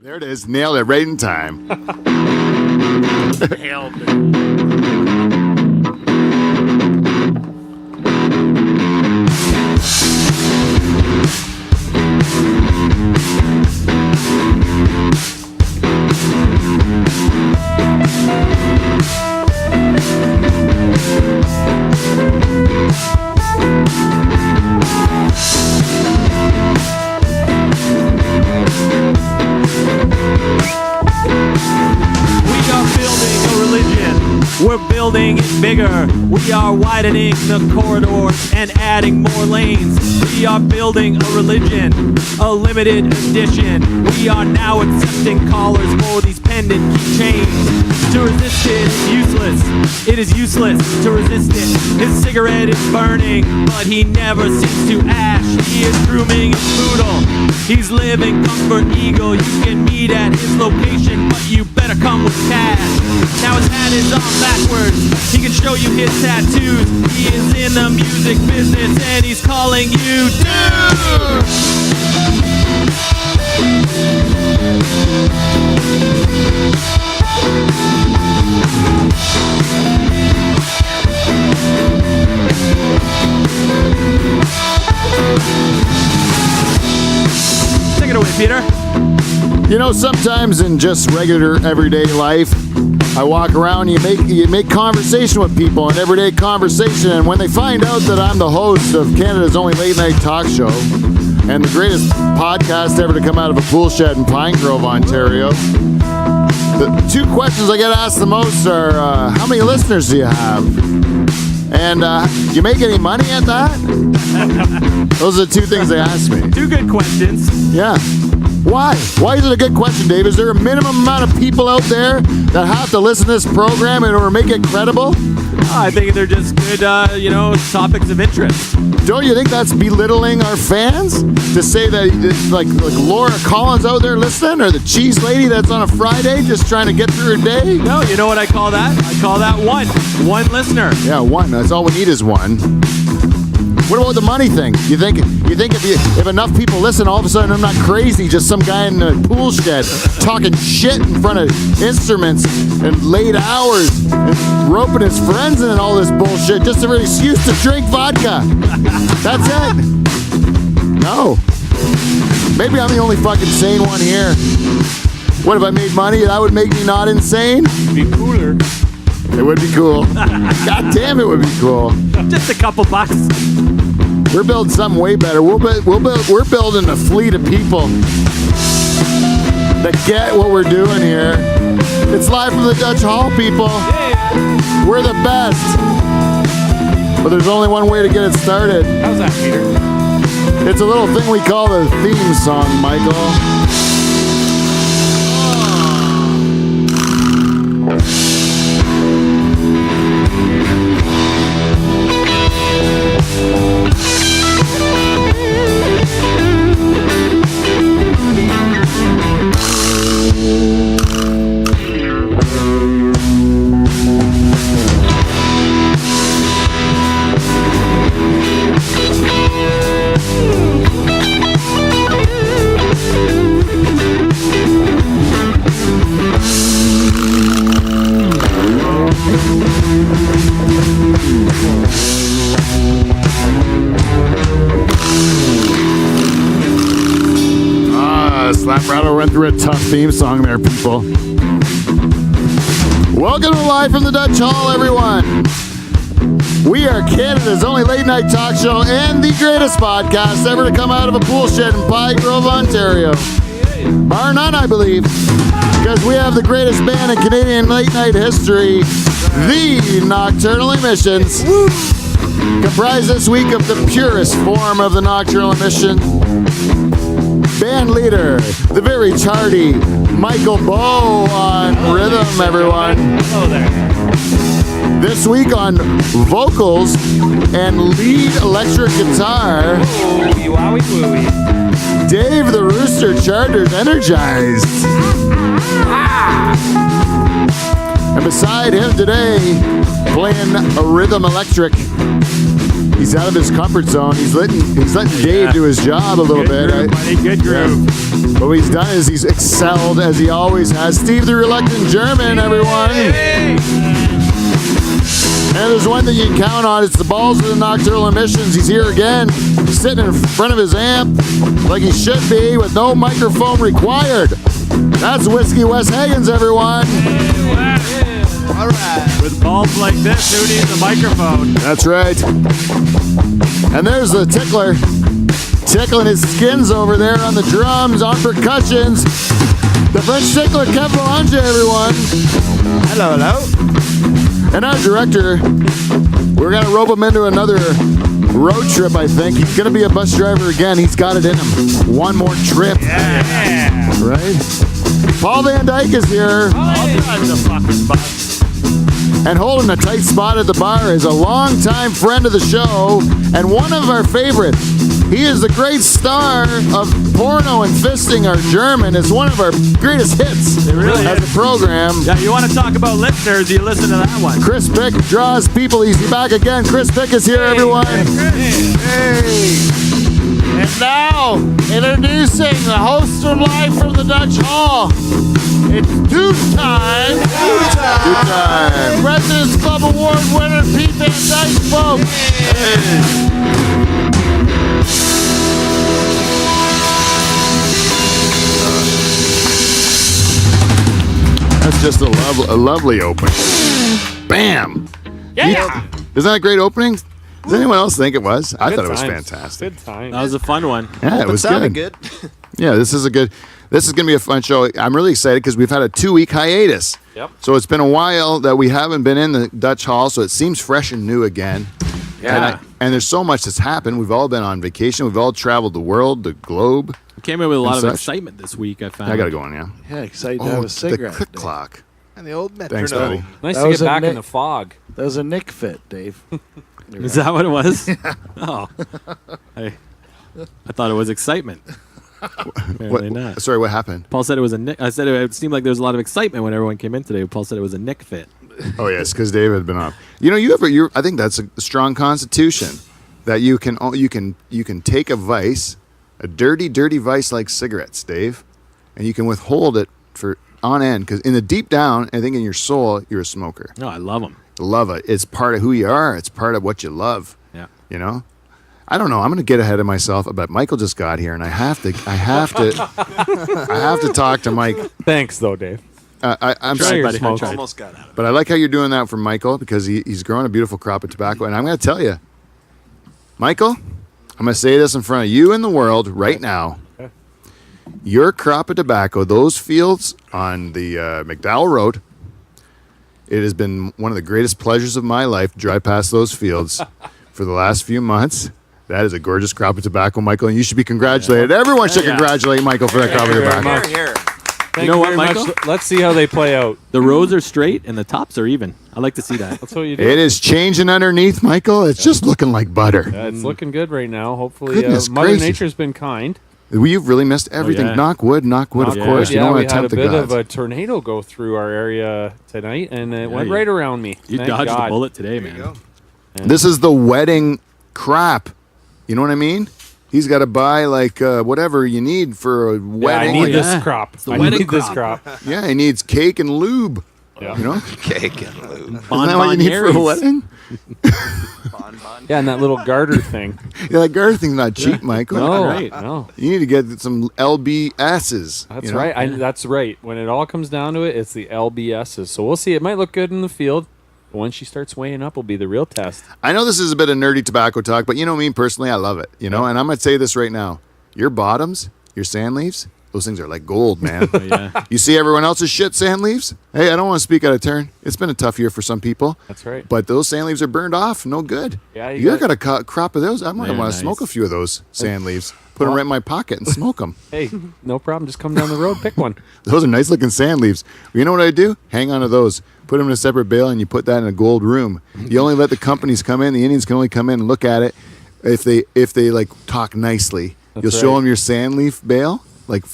There it is. Nailed it right in time. Nailed it. We're building it bigger. We are widening the corridors and adding more lanes. We are building a religion, a limited edition. We are now accepting callers for these pendant keychains. To resist it is useless. It is useless to resist it. His cigarette is burning, but he never seems to ash. He is grooming his poodle. He's living comfort eagle. You can meet at his location, but you better come with cash. Now his hat is on backwards. He can show you his tattoos. He is in the music business and he's calling you dude. Take it away, Peter. You know, sometimes in just regular everyday life, I walk around, you make conversation with people, an everyday conversation, and when they find out that I'm the host of Canada's only late night talk show and the greatest podcast ever to come out of a pool shed in Pine Grove, Ontario, the two questions I get asked the most are, how many listeners do you have? And do you make any money at that? Those are the two things they ask me. Two good questions. Yeah. Why? Why is it a good question, Dave? Is there a minimum amount of people out there that have to listen to this program in order to make it credible? I think they're just good, topics of interest. Don't you think that's belittling our fans? To say that, like Laura Collins out there listening, or the cheese lady that's on a Friday just trying to get through her day? No, you know what I call that? I call that one listener. Yeah, one. That's all we need is one. What about the money thing? You think if enough people listen, all of a sudden I'm not crazy, just some guy in a pool shed talking shit in front of instruments and late hours and roping his friends in and all this bullshit just for an excuse to drink vodka. That's it. No. Maybe I'm the only fucking sane one here. What if I made money? That would make me not insane? It'd be cooler. It would be cool. God damn, it would be cool. Just a couple bucks. We're building something way better. We're building a fleet of people that get what we're doing here. It's live from the Dutch Hall, people. Yeah. We're the best. But there's only one way to get it started. How's that, Peter? It's a little thing we call the theme song, Michael. Slap Rattle went through a tough theme song there, people. Welcome to Live from the Dutch Hall, everyone. We are Canada's only late night talk show and the greatest podcast ever to come out of a pool shed in Pine Grove, Ontario. Bar none, I believe, because we have the greatest band in Canadian late night history, the Nocturnal Emissions. Comprised this week of the purest form of the Nocturnal Emission. Band leader, the very tardy Michael Bow on rhythm, everyone. Hello there. This week on vocals and lead electric guitar, Ooh, wowie wooey. Dave the Rooster Charters energized. And beside him today, playing a rhythm electric, He's out of his comfort zone. He's letting Dave do his job a little bit. Groove, buddy, good groove. But what he's done is he's excelled as he always has. Steve the Reluctant German, everyone. And there's one thing you can count on. It's the balls of the Nocturnal Emissions. He's here again, sitting in front of his amp like he should be with no microphone required. That's Whiskey Wes Hagens, everyone. All right. With balls like this, who needs a microphone? That's right. And there's the tickler, tickling his skins over there on the drums, on percussions. The French tickler, Kevin Belange, everyone. Hello, hello. And our director, we're going to rope him into another road trip, I think. He's going to be a bus driver again. He's got it in him. One more trip. Yeah. Right? Paul Van Dyke is here. I'll drive the fucking bus. And holding a tight spot at the bar is a longtime friend of the show and one of our favorites. He is the great star of Porno and Fisting Our German. It's one of our greatest hits It really as is. a program. Yeah, you want to talk about listeners, you listen to that one. Chris Pick draws people easy. Back again. Chris Pick is here, everyone. Hey. And now, introducing the host from live from the Dutch Hall. It's two-time Good time. President's Club Award winner Pete Van Dyke, folks. That's just a lovely opening. Bam. Yeah. Isn't that a great opening? Does anyone else think it was? I thought it was times. fantastic. Good time. That was a fun one. Yeah, it was Sounded good. Yeah, this is going to be a fun show. I'm really excited because we've had a 2-week hiatus. Yep. So it's been a while that we haven't been in the Dutch Hall, so it seems fresh and new again. Yeah. And there's so much that's happened. We've all been on vacation. We've all traveled the world, the globe. We came in with a lot of such. excitement this week, I found. I got to go on, yeah. Yeah, excited to have a the cigarette. click Dave. clock. And the old metronome. Thanks, buddy. Nice That to was get a back in Nick- the fog. That was a Nick fit, Dave. Is that what it was? Oh. I thought it was excitement. Apparently not. Sorry, what happened? Paul said it was a Nick. I said it seemed like there was a lot of excitement when everyone came in today. Paul said it was a Nick fit. Oh, yes, because David had been off. You know, I think that's a strong constitution that you can take a vice, a dirty vice like cigarettes, Dave, and you can withhold it for on end because in the deep down, I think in your soul, you're a smoker. No, I love them. Love it. It's part of who you are. It's part of what you love. Yeah. You know. I don't know. I'm going to get ahead of myself, but Michael just got here, and I have to talk to Mike. Thanks, though, Dave. I'm Tried, sorry, buddy. I tried. Almost got out of it. but I like how you're doing that for Michael because he's growing a beautiful crop of tobacco, and I'm going to tell you, Michael, I'm going to say this in front of you and the world right now. Okay. Your crop of tobacco, those fields on the McDowell Road, it has been one of the greatest pleasures of my life to drive past those fields for the last few months. That is a gorgeous crop of tobacco, Michael, and you should be congratulated. Everyone should congratulate Michael for that crop of tobacco. Here. Thank know what, very much. Michael? Let's see how they play out. The rows are straight and the tops are even. I like to see that. That's what you do. It is changing underneath, Michael. It's just looking like butter. It's looking good right now. Hopefully, Goodness Mother gracious. Nature's been kind. You've really missed everything. yeah. Knock wood, of wood, course. You yeah, don't we want to had a tempt the bit gods. of a tornado go through our area tonight, and it went you- right around me. You Thank dodged God. the bullet today, man. This is the wedding crap. You know what I mean? He's got to buy like whatever you need for a Yeah, I wedding. need yeah. this crop. the I wedding need this crop. crop. Yeah, he needs cake and lube. Yeah. You know, Cake and lube. isn't that what you need for a Bonbonnieres. wedding? Bonbon. Yeah, and that little garter thing. Yeah, that garter thing's not cheap, Michael. No, right. no. You need to get some LBSs. That's you know? right. That's right. When it all comes down to it, it's the LBSs. So we'll see. It might look good in the field, but once she starts weighing up, will be the real test. I know this is a bit of nerdy tobacco talk, but you know me personally, I love it. You know, and I'm gonna say this right now: your bottoms, your sand leaves, those things are like gold, man. Oh, yeah. You see everyone else's shit sand leaves? Hey, I don't want to speak out of turn. It's been a tough year for some people. That's right. But those sand leaves are burned off. No good. Yeah, you got got a crop of those. I might They're want to nice. smoke a few of those sand leaves. Put them right in my pocket and smoke them. Hey, no problem. Just come down the road, pick one. Those are nice looking sand leaves. You know what I do? Hang on to those. Put them in a separate bale and you put that in a gold room. You only let the companies come in. The Indians can only come in and look at it if they like talk nicely. That's You'll show right. them your sand leaf bale, like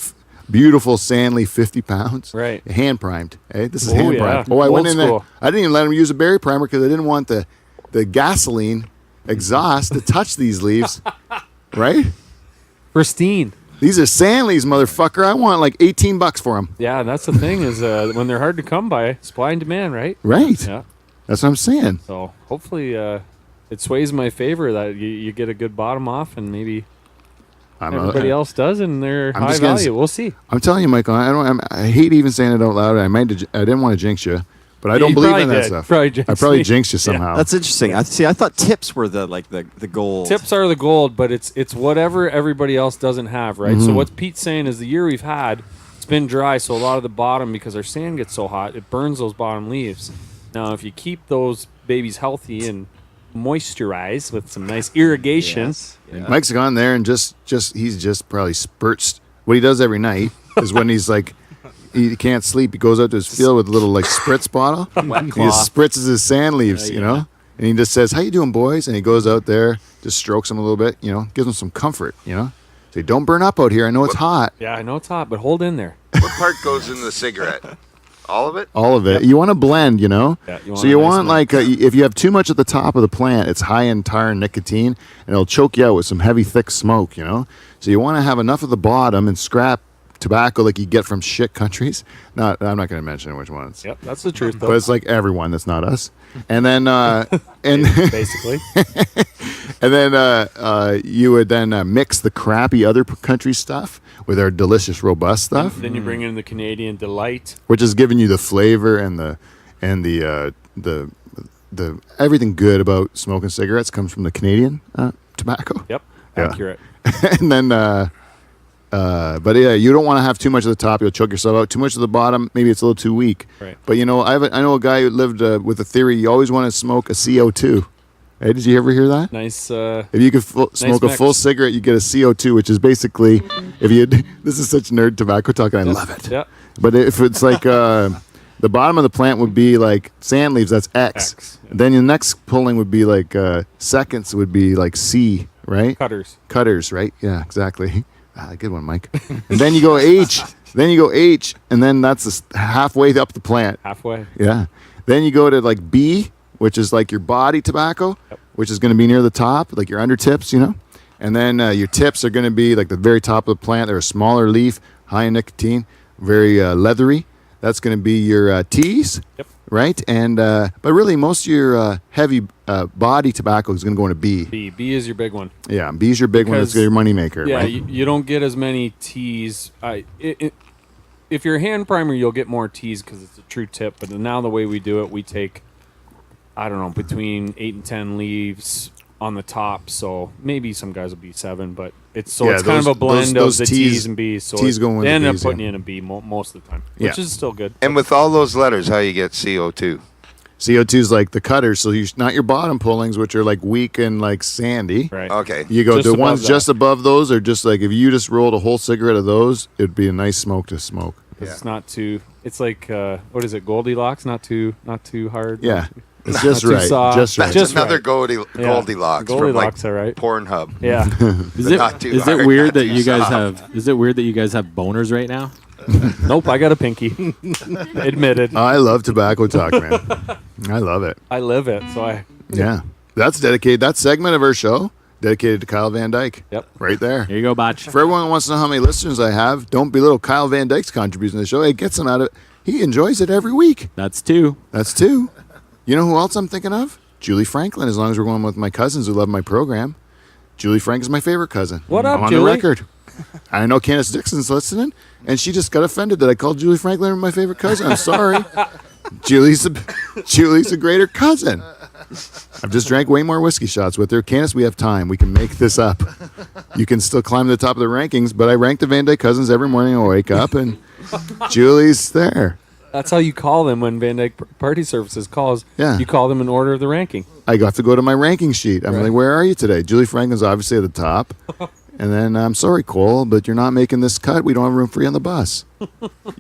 beautiful sand leaf, 50 pounds. Right. Hand primed. Hey, this is Oh, hand yeah. primed. Oh, I went Old in there. school. I didn't even let them use a berry primer because I didn't want the gasoline exhaust to touch these leaves, right? Pristine. These are sand leaves, motherfucker. I want like $18 for them. Yeah, and that's the thing is when they're hard to come by, supply and demand, right? Right. Yeah. That's what I'm saying. So hopefully it sways in my favor that you get a good bottom off, and maybe everybody else does, and they're I'm high just gonna value. We'll see. I'm telling you, Michael. I hate even saying it out loud. I didn't want to jinx you, but I don't You believe probably in that did. stuff. Probably I jinxed probably me. jinxed you somehow. That's interesting. I thought tips were the gold. Tips are the gold, but it's whatever everybody else doesn't have, right? Mm-hmm. So what Pete's saying is the year we've had, it's been dry, so a lot of the bottom, because our sand gets so hot, it burns those bottom leaves. Now, if you keep those babies healthy and moisturize with some nice irrigation, Yes. Yeah. Mike's gone there and he's just probably spurts. What he does every night is when he's like he can't sleep, he goes out to his field with a little like spritz bottle. He just spritzes his sand leaves, you know, and he just says, "How you doing, boys?" And he goes out there, just strokes them a little bit, you know, gives them some comfort, you know. Say, "Don't burn up out here. I know it's hot." yeah, I know it's hot, but hold in there. What part goes in the cigarette? All of it? All of it. You want to blend, you know? Yeah, you want so a you nice want mix. like, if you have too much at the top of the plant, it's high in tar and nicotine, and it'll choke you out with some heavy, thick smoke, you know? So you want to have enough of the bottom and scrap tobacco like you get from shit countries. I'm not going to mention which ones. Yep, that's the truth, though. But it's like everyone that's not us. And then, and basically. and then you would then mix the crappy other country stuff with our delicious, robust stuff, Then you bring in the Canadian Delight. which is giving you the flavor and the everything good about smoking cigarettes comes from the Canadian tobacco. Yep, Yeah. accurate. And then, but yeah, you don't want to have too much at the top; you'll choke yourself out. Too much at the bottom, maybe it's a little too weak. Right. But you know, I know a guy who lived with a theory. You always want to smoke a CO2. Hey, did you ever hear that? Nice. If you could smoke a mix. full cigarette, you get a CO2, which is basically, if you this is such nerd tobacco talk, and I love it. Yeah. But if it's like the bottom of the plant would be like sand leaves, that's X. X, yeah. Then your next pulling would be like seconds would be like C, right? Cutters. Cutters, right? Yeah, exactly. Good one, Mike. And then you go H. Then you go H, and then that's halfway up the plant. Halfway. Yeah. Then you go to like B, which is like your body tobacco, which is going to be near the top, like your undertips, you know. And then your tips are going to be like the very top of the plant. They're a smaller leaf, high in nicotine, very leathery. That's going to be your T's, Yep. right? And but really, most of your heavy body tobacco is going to go into B. B is your big one. Yeah, B's your big one. It's Because- your money maker. Yeah, right? you don't get as many T's. If you're a hand primer, you'll get more T's because it's a true tip. But now the way we do it, we take, I don't know, between 8 and 10 leaves on the top. So maybe some guys will be 7, but it's Yeah, kind of those- a blend those of the T's T's and B's. So T's go in they the end up B's, putting yeah. you in a B most of the time, Yeah. which is still good. And with all those letters, how you get CO2? CO2 is like the cutters, so you're not your bottom pullings, which are like weak and like sandy. Right. Okay. You go Just the above ones that. just above those are just like if you just rolled a whole cigarette of those, it'd be a nice smoke to smoke. 'Cause it's not too. It's like what is it? Goldilocks. Not too hard. Yeah, it's just Not too right, soft. just right. That's Just another right. Goldilocks from like Goldilocks, all right. Pornhub. Yeah. Is But it not too is hard, it weird not that too you guys soft. have? Is it weird that you guys have boners right now? Nope. I got a pinky. Admitted. I love tobacco talk, man. I love it. I live it. So I. Yeah, that's dedicated. That segment of our show dedicated to Kyle Van Dyke. Yep. Right there. Here you go, Botch. For everyone who wants to know how many listeners I have, don't belittle Kyle Van Dyke's contribution to the show. He gets them out of it. He enjoys it every week. That's 2. That's 2. You know who else I'm thinking of? Julie Franklin, as long as we're going with my cousins who love my program. Julie Frank is my favorite cousin. What up, I'm on Julie? the record. I know Candace Dixon's listening, and she just got offended that I called Julie Franklin my favorite cousin. I'm sorry. Julie's a greater cousin. I've just drank way more whiskey shots with her. Candace, we have time. We can make this up. You can still climb to the top of the rankings, but I rank the Van Dyke cousins every morning. I wake up, and Julie's there. That's how you call them when Van Dyke Party Services calls. Yeah. You call them in order of the ranking. I got to go to my ranking sheet. I'm Right. like, where are you today? Julie Franklin's obviously at the top. And then, I'm sorry, Cole, but you're not making this cut. We don't have room for you on the bus.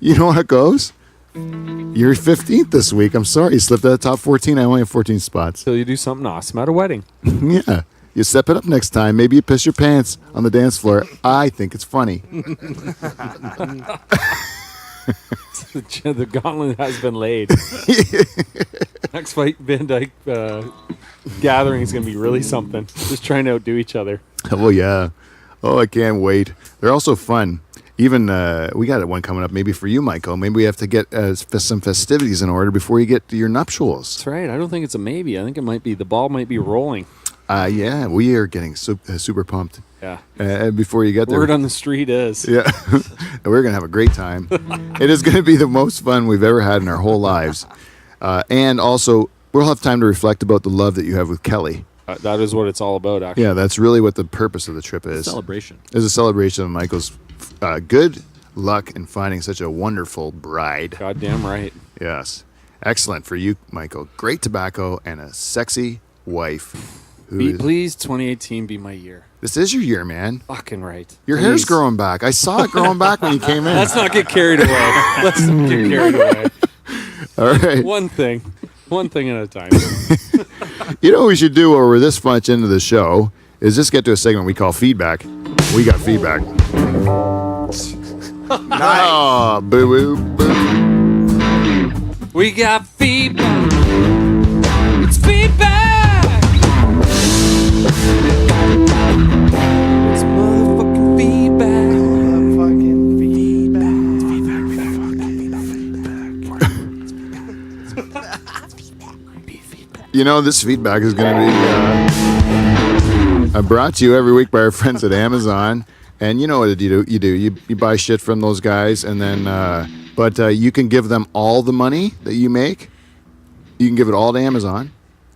You know how it goes? You're 15th this week. I'm sorry. You slipped out of the top 14. I only have 14 spots. Till you do something awesome at a wedding. Yeah. You step it up next time. Maybe you piss your pants on the dance floor. I think it's funny. The gauntlet has been laid. Next fight, Van Dyke gathering is going to be really something. Just trying to outdo each other. Oh, yeah. Oh, I can't wait. They're also fun. Even we got one coming up maybe for you, Michael. Maybe we have to get some festivities in order before you get to your nuptials. That's right. I don't think it's a maybe. I think it might be. The ball might be rolling. Yeah, we are getting super pumped. Yeah. Before you get there. Word on the street is. Yeah. We're going to have a great time. It is going to be the most fun we've ever had in our whole lives. And also, we'll have time to reflect about the love that you have with Kelly. That is what it's all about, actually. Yeah, that's really what the purpose of the trip is. Celebration. It's a celebration of Michael's good luck in finding such a wonderful bride. Goddamn right. Yes. Excellent for you, Michael. Great tobacco and a sexy wife. Please, 2018 be my year. This is your year, man. Fucking right. Your hair's growing back. I saw it growing back when you came in. Let's not get carried away. Let's not get carried away. All right. One thing at a time. You know what we should do while we're this much into the show is just get to a segment we call feedback. We got feedback. Oh, boo boo boo. We got feedback. It's feedback. It's motherfucking feedback. You know, this feedback is going to be brought to you every week by our friends at Amazon. And you know what you do. You buy shit from those guys, and then but you can give them all the money that you make. You can give it all to Amazon,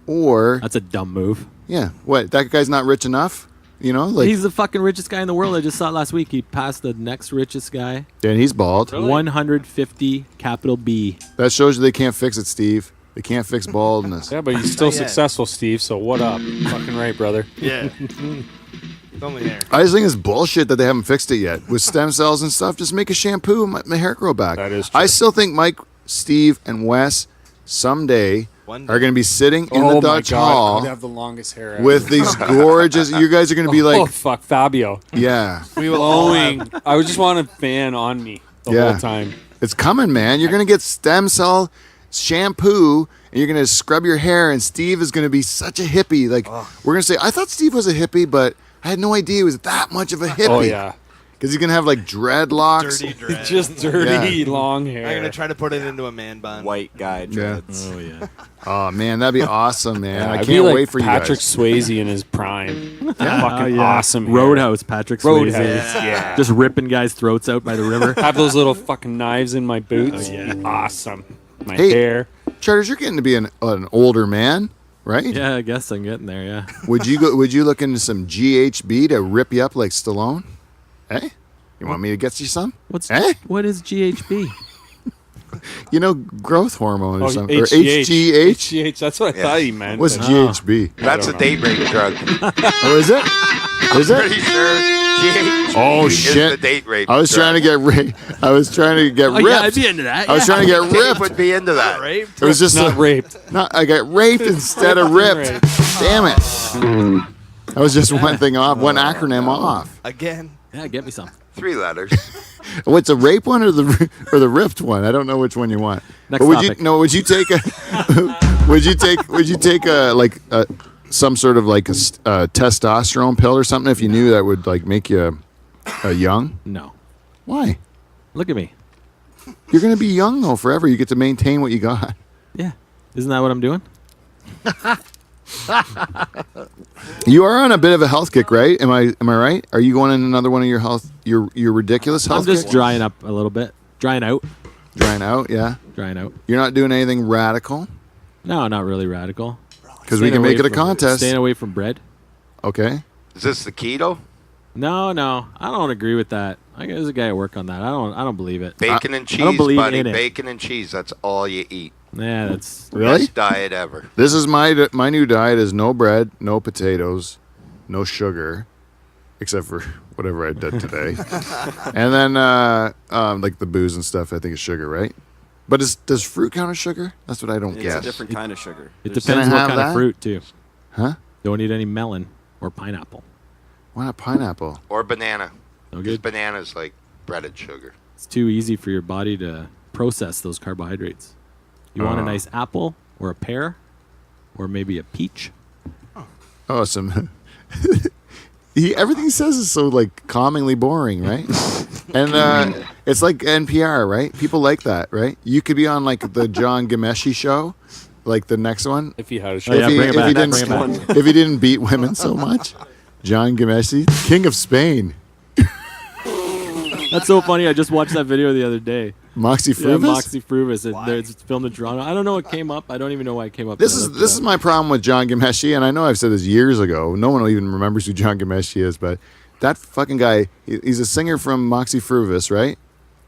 or That's a dumb move. yeah, what, that guy's not rich enough, you know, like, He's the fucking richest guy in the world. I just saw it last week. He passed the next richest guy. and he's bald. 150 capital B. That shows you they can't fix it, Steve. They can't fix baldness. Yeah, but he's still successful, Steve, so what up? Fucking right, brother. Yeah. It's only there. I just think it's bullshit that they haven't fixed it yet. With stem cells and stuff, just make a shampoo and my hair grow back. That is true. I still think Mike, Steve, and Wes someday One day. are going to be sitting in the Dutch I Hall would have the longest hair ever. with these gorgeous... You guys are going to be oh, like... fuck, Fabio. Yeah. We will all Glowing. I would just want a fan on me the Yeah. whole time. It's coming, man. You're going to get stem cell shampoo, and you're going to scrub your hair, and Steve is going to be such a hippie. Like, we're going to say, I thought Steve was a hippie, but I had no idea he was that much of a hippie. Oh, yeah. Because he's going to have, like, dreadlocks. dirty dread. Just dirty, long hair. I'm gonna try to put it into a man bun. White guy dreads. Oh, yeah. Oh, man, that'd be awesome, man. Yeah, I I'd can't be like wait for you Patrick guys. Swayze in his prime. Fucking Oh, yeah. awesome hair. Roadhouse, Patrick Swayze. Roadhouse, yeah. Just ripping guys' throats out by the river. Have those little fucking knives in my boots. Oh, yeah. Awesome. My Hey. hair. Charters, you're getting to be an older man, right? Yeah, I guess I'm getting there, yeah. Would you look into some GHB to rip you up like Stallone? Eh? You want me to get you some? What is GHB? You know, growth hormone or Oh, something. Or HGH. HGH? HGH. That's what I thought he meant. What's but- GHB? That's a date rape drug. Oh, is it? Is Pretty it? sure GHB Oh, is shit. the date rape I was drug. trying to get I was trying to get Oh, ripped. yeah, I'd be into that. I was trying to get Dave ripped. would be into that. Right? It was just Not raped. I got raped instead of ripped. Raped. Damn it. That was just one thing off, one acronym off. Again. Yeah, get me some. 3 letters. What's a rape one or the ripped one? I don't know which one you want. Next But would topic. would you take a would you take a like some sort of like a testosterone pill or something if you knew that would like make you young? No. Why? Look at me. You're going to be young though forever. You get to maintain what you got. Yeah. Isn't that what I'm doing? You are on a bit of a health kick, right? Am I right? Are you going on another one of your your ridiculous health I'm just kick? drying up a little bit. Drying out. Drying out, yeah. Drying out. You're not doing anything radical No, not really radical. because we Staying can make away it a from- contest. Staying away from bread. Okay. Is this the keto? No, I don't agree with that. There's a guy at work on that. I don't believe it. Bacon and cheese, don't believe buddy. in it. Bacon and cheese. That's all you eat. Yeah, that's Really? Best diet ever. This is my new diet is no bread, no potatoes, no sugar, except for whatever I did today. And then like the booze and stuff, I think is sugar, right? But does fruit count as sugar? That's what I don't It's get. a different kind of sugar. it There's- depends Can I what have kind that? of fruit too. Huh? Don't eat any melon or pineapple. Why not pineapple? Or banana. No Because good. banana's like breaded sugar. It's too easy for your body to process those carbohydrates. You want a nice apple or a pear, or maybe a peach. Awesome. Everything he says is so like calmingly boring, right? And it's like NPR, right? People like that, right? You could be on like the John Gameshi show, like the next one. If you had a show. Oh, yeah, bring it back. If he Bring didn't, if he didn't beat women so much, John Gameshi, King of Spain, That's so funny. I just watched that video the other day. Moxie Yeah, Fruvis. Moxie Fruvis. It's filmed in Toronto. I don't know what came up. I don't even know why it came up. This is my problem with John Gameshi, and I know I've said this years ago. No one even remembers who John Gameshi is, but that fucking guy, he's a singer from Moxie Fruvis, right?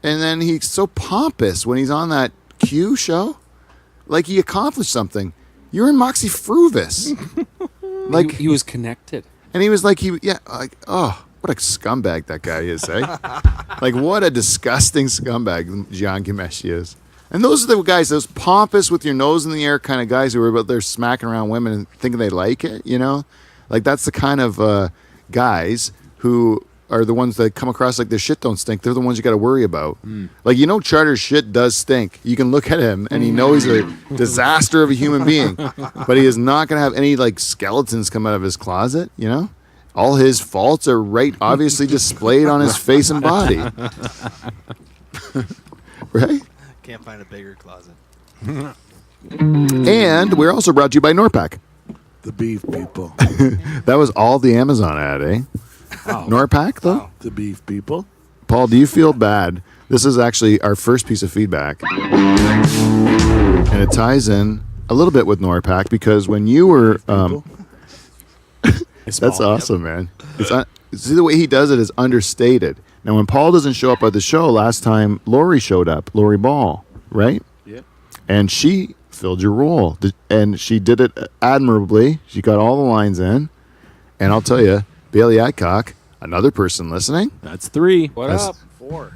And then he's so pompous when he's on that Q show. Like he accomplished something. You're in Moxie Fruvis. Like he was connected. and he was like oh, what a scumbag that guy is, eh? Like what a disgusting scumbag John Gameshi is. And those are the guys, those pompous with your nose in the air kind of guys who are out there smacking around women and thinking they like it, you know? Like that's the kind of guys who are the ones that come across like their shit don't stink. They're the ones you got to worry about. Like, you know, Charter's shit does stink. You can look at him and you know he's a disaster of a human being, but he is not going to have any like skeletons come out of his closet, you know? All his faults are obviously displayed on his face and body. Right? Can't find a bigger closet. And we're also brought to you by Norpac. The beef people. That was all the Amazon ad, eh? Wow. Norpac, though? Wow. The beef people. Paul, do you feel bad? This is actually our first piece of feedback. And it ties in a little bit with Norpac because when you were... that's awesome, man. See, the way he does it is understated. Now, when Paul doesn't show up at the show, last time Lori showed up, Lori Ball, right? Yep. And she filled your role. And she did it admirably. She got all the lines in. And I'll tell you, Bailey Adcock, another person listening. That's 3. What That's- up? 4.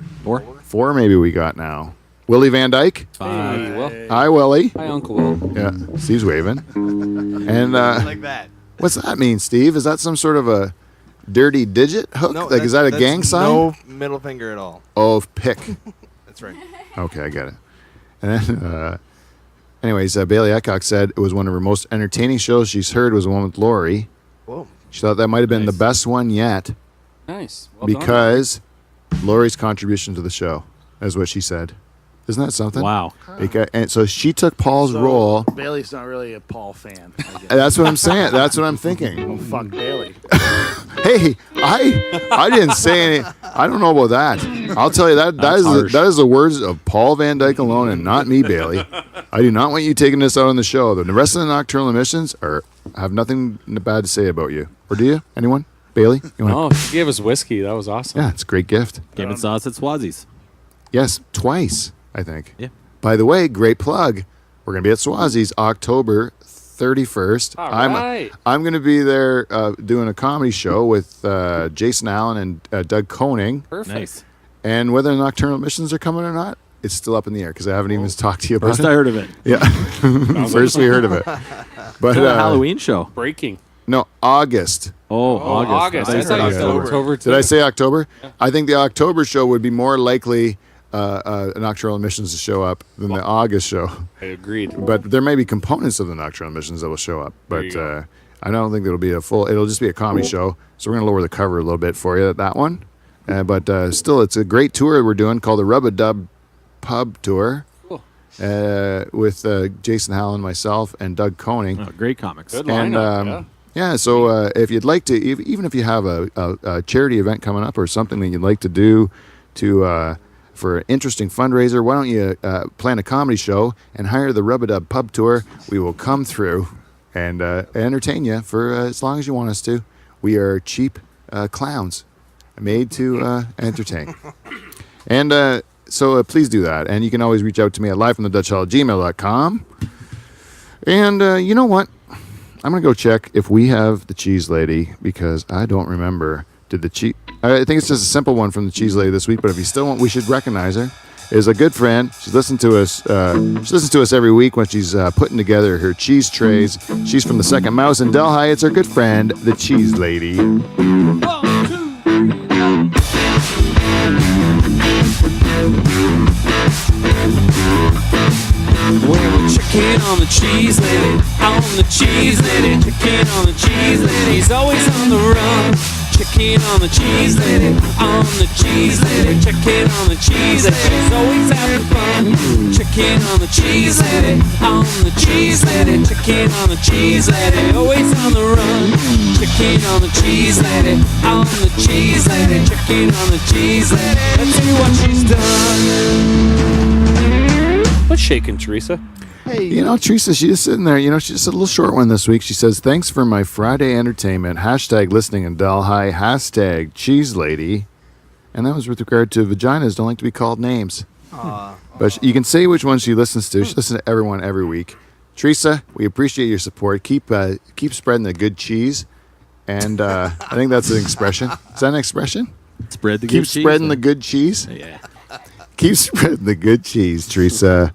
4 maybe we got now. Willie Van Dyke. 5. Hey, well, Hi, Willie. hi, Uncle Will. Yeah, Steve's waving. And Like that. what's that mean, Steve? Is that some sort of a dirty digit hook? No, Like, is that a that's gang sign? No middle finger at all. Oh, pick. That's right. Okay, I get it. And then, anyways, Bailey Adcock said it was one of her most entertaining shows she's heard was the one with Lori. Whoa. She thought that might have been Nice. the best one yet Nice. Well done. because Lori's contribution to the show, is what she said. Isn't that something? Wow. Because, and so she took Paul's So, role. Bailey's not really a Paul fan. I guess. That's what I'm saying. That's what I'm thinking. Oh, fuck Bailey. Hey, I didn't say any. I don't know about that. I'll tell you that harsh. that is the words of Paul Van Dyke alone, and not me, Bailey. I do not want you taking this out on the show. The rest of the Nocturnal Emissions have nothing bad to say about you, or do you? Anyone? Bailey? You wanna- Oh, she gave us whiskey. That was awesome. Yeah, it's a great gift. Game and sauce at Swazi's. Yes, twice I think. Yeah. By the way, great plug. We're gonna be at Swazi's October 31st. All I'm right. going to be there doing a comedy show with Jason Allen and Doug Koning. Perfect. Nice. And whether the Nocturnal Missions are coming or not, it's still up in the air because I haven't even talked to you about First it. I heard of it. Yeah, first we heard of it. But A Halloween show. Breaking. no, August. Oh, August. I I thought thought you you said said October. October. Did I say October? I think the October show would be more likely Nocturnal Missions to show up than the August show. I agreed. But there may be components of the Nocturnal Missions that will show up. There But you go. I don't think it'll be a full. It'll just be a comedy show. So we're gonna lower the cover a little bit for you that one. But still, it's a great tour we're doing called the Rub-a-Dub Pub Tour Cool. with Jason Hallen, myself, and Doug Koning. Oh, great comics. Good And lineup. yeah, so if you'd like to, even if you have a charity event coming up or something that you'd like to do to for an interesting fundraiser, why don't you plan a comedy show and hire the Rub-a-Dub Pub Tour? We will come through and entertain you for as long as you want us to. We are cheap clowns made to entertain. And so please do that. And you can always reach out to me at livefromthedutchhall@gmail.com. And you know what? I'm going to go check if we have the Cheese Lady because I don't remember. I think it's just a simple one from the Cheese Lady this week, but if you still want, we should recognize her. Is a good friend. She's listened to us. She listens to us every week when she's putting together her cheese trays. She's from the Second Mouse in Delhi. It's our good friend, the Cheese Lady. Well, we're checking on the cheese lady, on the cheese lady, chicken on the cheese lady. She's always on the run. Chicken on the cheese lady, on the cheese lady, chicken on the cheese lady. She's always having fun. Chicken on the cheese lady, on the cheese lady, chicken on the cheese lady, always on the run. Chicken on the cheese lady, on the cheese lady, chicken on the cheese lady. Let's see what she's done. What's shaking, Teresa? You know, Teresa, she's just sitting there. You know, she's just a little short one this week. She says, thanks for my Friday entertainment. Hashtag listening in Delhi. Hashtag cheese lady. And that was with regard to vaginas don't like to be called names. But you can say which one she listens to. She listens to everyone every week. Teresa, we appreciate your support. Keep spreading the good cheese. And I think that's an expression. Is that an expression? Spread the Keep good cheese, spreading the man. good cheese. Yeah. Keep spreading the good cheese, Teresa.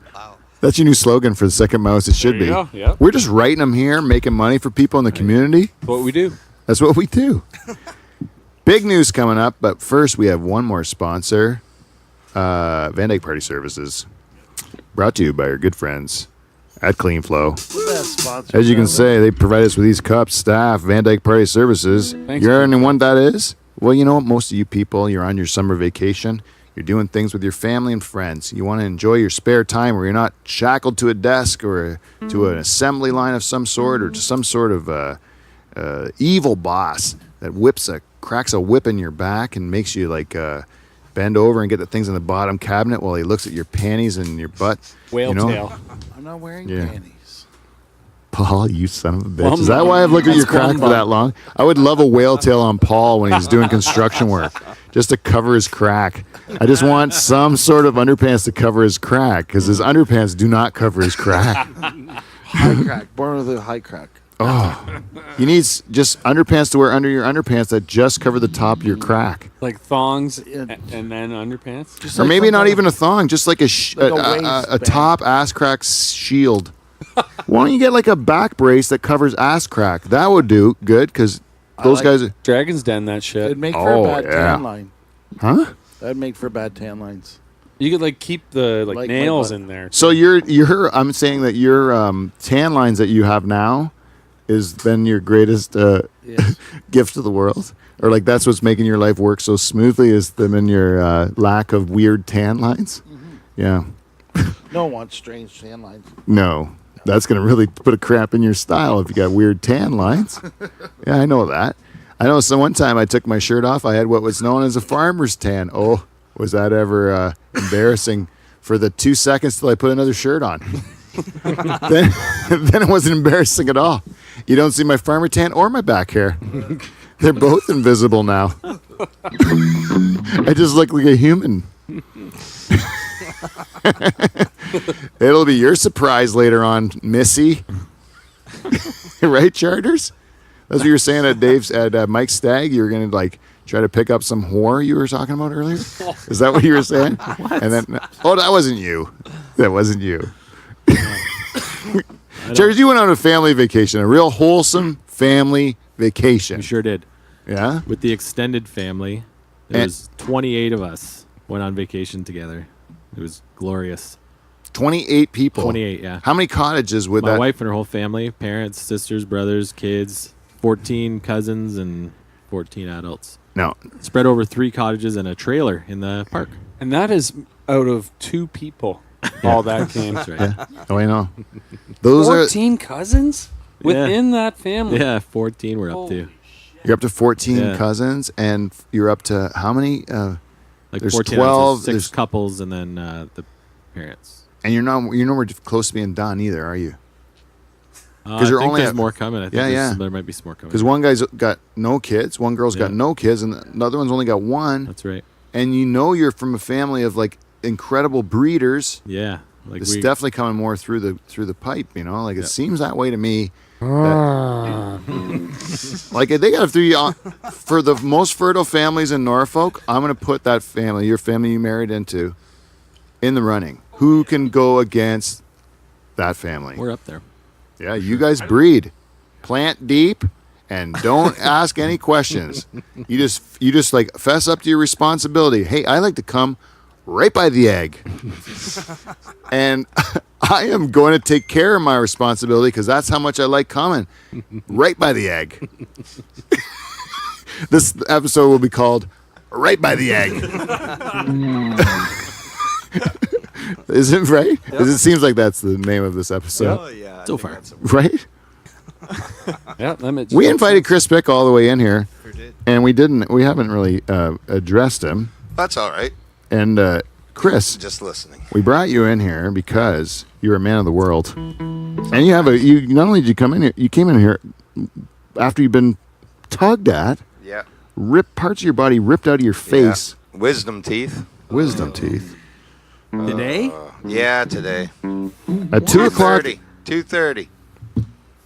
That's your new slogan for the Second Mouse. It should There be. you go, yep. We're just writing them here, making money for people in the community. That's what we do. That's what we do. Big news coming up, but first we have one more sponsor. Van Dyke Party Services. Brought to you by our good friends at Clean Flow. Best sponsor As you can ever. say, they provide us with these cups, staff, Van Dyke Party Services. Thanks, You're man. earning what that is? Well, you know what? Most of you people, you're on your summer vacation. You're doing things with your family and friends. You want to enjoy your spare time where you're not shackled to a desk or to an assembly line of some sort or to some sort of evil boss that cracks a whip in your back and makes you bend over and get the things in the bottom cabinet while he looks at your panties and your butt. Whale you know? tail. I'm not wearing Yeah. panties. Paul, you son of a bitch. Well, Is that why I've looked at your that's crack one for bump. that long? I would love a whale tail on Paul when he's doing construction work, just to cover his crack. I just want some sort of underpants to cover his crack, because his underpants do not cover his crack. High crack. Born with a high crack. You need just underpants to wear under your underpants that just cover the top of your crack. Like thongs Yeah. and then underpants. Just Or like maybe some not kind even a thong, just like a Like a waistband. top ass crack shield. Why don't you get like a back brace that covers ass crack? That would do good, because those like- guys... Dragon's Den that shit. It'd make for Oh, a bad yeah. tan line. Huh? That'd make for bad tan lines. You could keep the Like my nails butt. in there. So I'm saying that your tan lines that you have now is then your greatest Yes. gift to the world, or like that's what's making your life work so smoothly is them in your lack of weird tan lines. Yeah, No one wants strange tan lines. no, that's gonna really put a cramp in your style if you got weird tan lines. Yeah, I know that. I know. So one time I took my shirt off. I had what was known as a farmer's tan. Oh, was that ever embarrassing for the 2 seconds till I put another shirt on? then it wasn't embarrassing at all. You don't see my farmer tan or my back hair. They're both invisible now. I just look like a human. It'll be your surprise later on, Missy. Right, Charters? That's what you were saying at Mike's Stag. You were going to try to pick up some whore you were talking about earlier. Is that what you were saying? And then, that wasn't you. That wasn't you. Charters, you went on a family vacation, a real wholesome family vacation. We sure did. Yeah. With the extended family, there And- was 28 of us went on vacation together. It was glorious. 28 people. 28, yeah. How many cottages would My that? wife and her whole family, parents, sisters, brothers, kids, 14 cousins, and 14 adults. No. Spread over 3 cottages and a trailer in the park. And that is out of 2 people. All that came. That's right. Oh, I know. Those 14 cousins within that family. Yeah, 14 we're up Holy to. you're up to 14 Yeah. cousins, and you're up to how many? Like There's 14 12, 6 there's- couples, and then the parents. And you're nowhere close to being done either, are you? I you're think only there's at- more coming. I think Yeah, yeah. there might be some more coming. Because one guy's got no kids, one girl's got Yeah. no kids, and the other one's only got one. That's right. And you're from a family of incredible breeders. Yeah. Like It's we, definitely coming more through the pipe, It Yep. seems that way to me. They got to for the most fertile families in Norfolk. I'm going to put that family, your family you married into, in the running. Who can go against that family? we're up there. Yeah, you guys breed, plant deep, and don't ask any questions. You just fess up to your responsibility. Hey, I like to come right by the egg. And I am going to take care of my responsibility because that's how much I like coming. Right by the egg. This episode will be called Right by the Egg. Is it right? Because it seems like that's the name of this episode. Oh yeah. So far. Right? Yeah, that makes We invited Chris Pick all the way in here, Sure did. and we haven't really addressed him. That's all right. And Chris, Just listening. we brought you in here because you're a man of the world, and you not only did you come in here, you came in here after you've been tugged at, Yeah. ripped parts of your body ripped out of your face, Yeah. Wisdom teeth. wisdom teeth. Today? Yeah, today. At 2 o'clock, 2:30.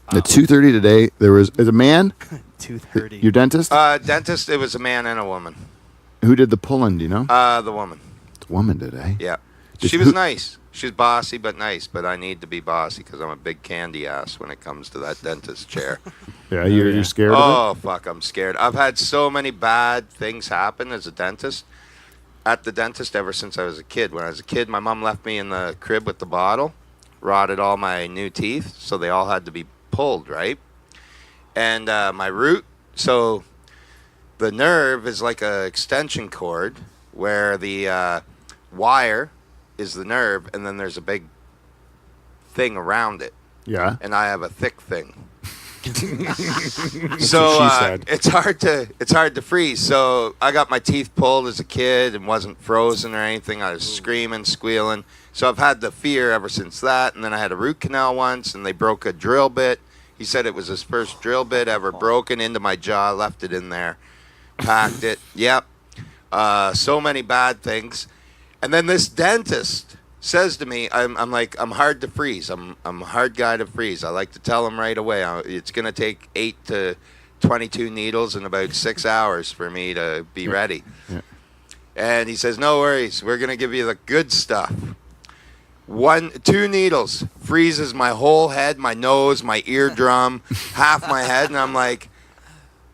at 2:30 today, there was a man, 2:30. your dentist, Dentist, it was a man and a woman. who did the pulling. Do you know? The woman. The woman did, eh? Yeah. Did She was who- nice. She's bossy but nice, but I need to be bossy because I'm a big candy ass when it comes to that dentist chair. Yeah, you're scared of Oh, fuck, I'm scared. I've had so many bad things happen as a dentist. At the dentist ever since I was a kid. When I was a kid, my mom left me in the crib with the bottle, rotted all my new teeth, so they all had to be pulled, right? And my root, so the nerve is like a extension cord where the wire is the nerve, and then there's a big thing around it, it. Yeah. and I have a thick thing. So what she said. it's hard to freeze. So I got my teeth pulled as a kid and wasn't frozen or anything. I was screaming, squealing. So I've had the fear ever since that. And then I had a root canal once, and they broke a drill bit. He said it was his first drill bit ever broken into my jaw. Left it in there, packed it. Yep. So many bad things. And then this dentist says to me, I'm hard to freeze. I'm a hard guy to freeze. I like to tell him right away. It's going to take 8 to 22 needles in about 6 hours for me to be ready. Yeah. And he says, no worries. We're going to give you the good stuff. 2 needles freezes my whole head, my nose, my eardrum, half my head. And I'm like,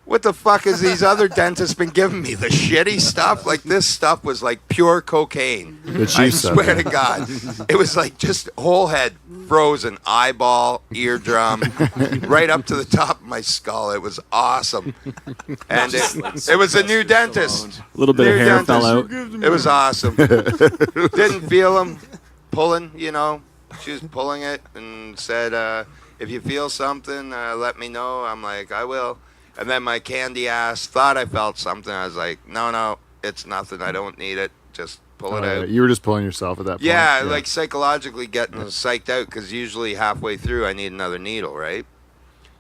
what the fuck has these other dentists been giving me? The shitty stuff? Like, this stuff was like pure cocaine. The I cheap stuff, swear yeah. to God. It was like just whole head frozen, eyeball, eardrum, right up to the top of my skull. It was awesome. And it was a new dentist. A little bit of New hair fell out. dentist. It was awesome. Didn't feel him pulling, She was pulling it and said, if you feel something, let me know. I'm like, I will. And then my candy ass thought I felt something. I was like, no, it's nothing. I don't need it. Just pull it out. You were just pulling yourself at that point. Yeah, like psychologically getting psyched out because usually halfway through I need another needle, right?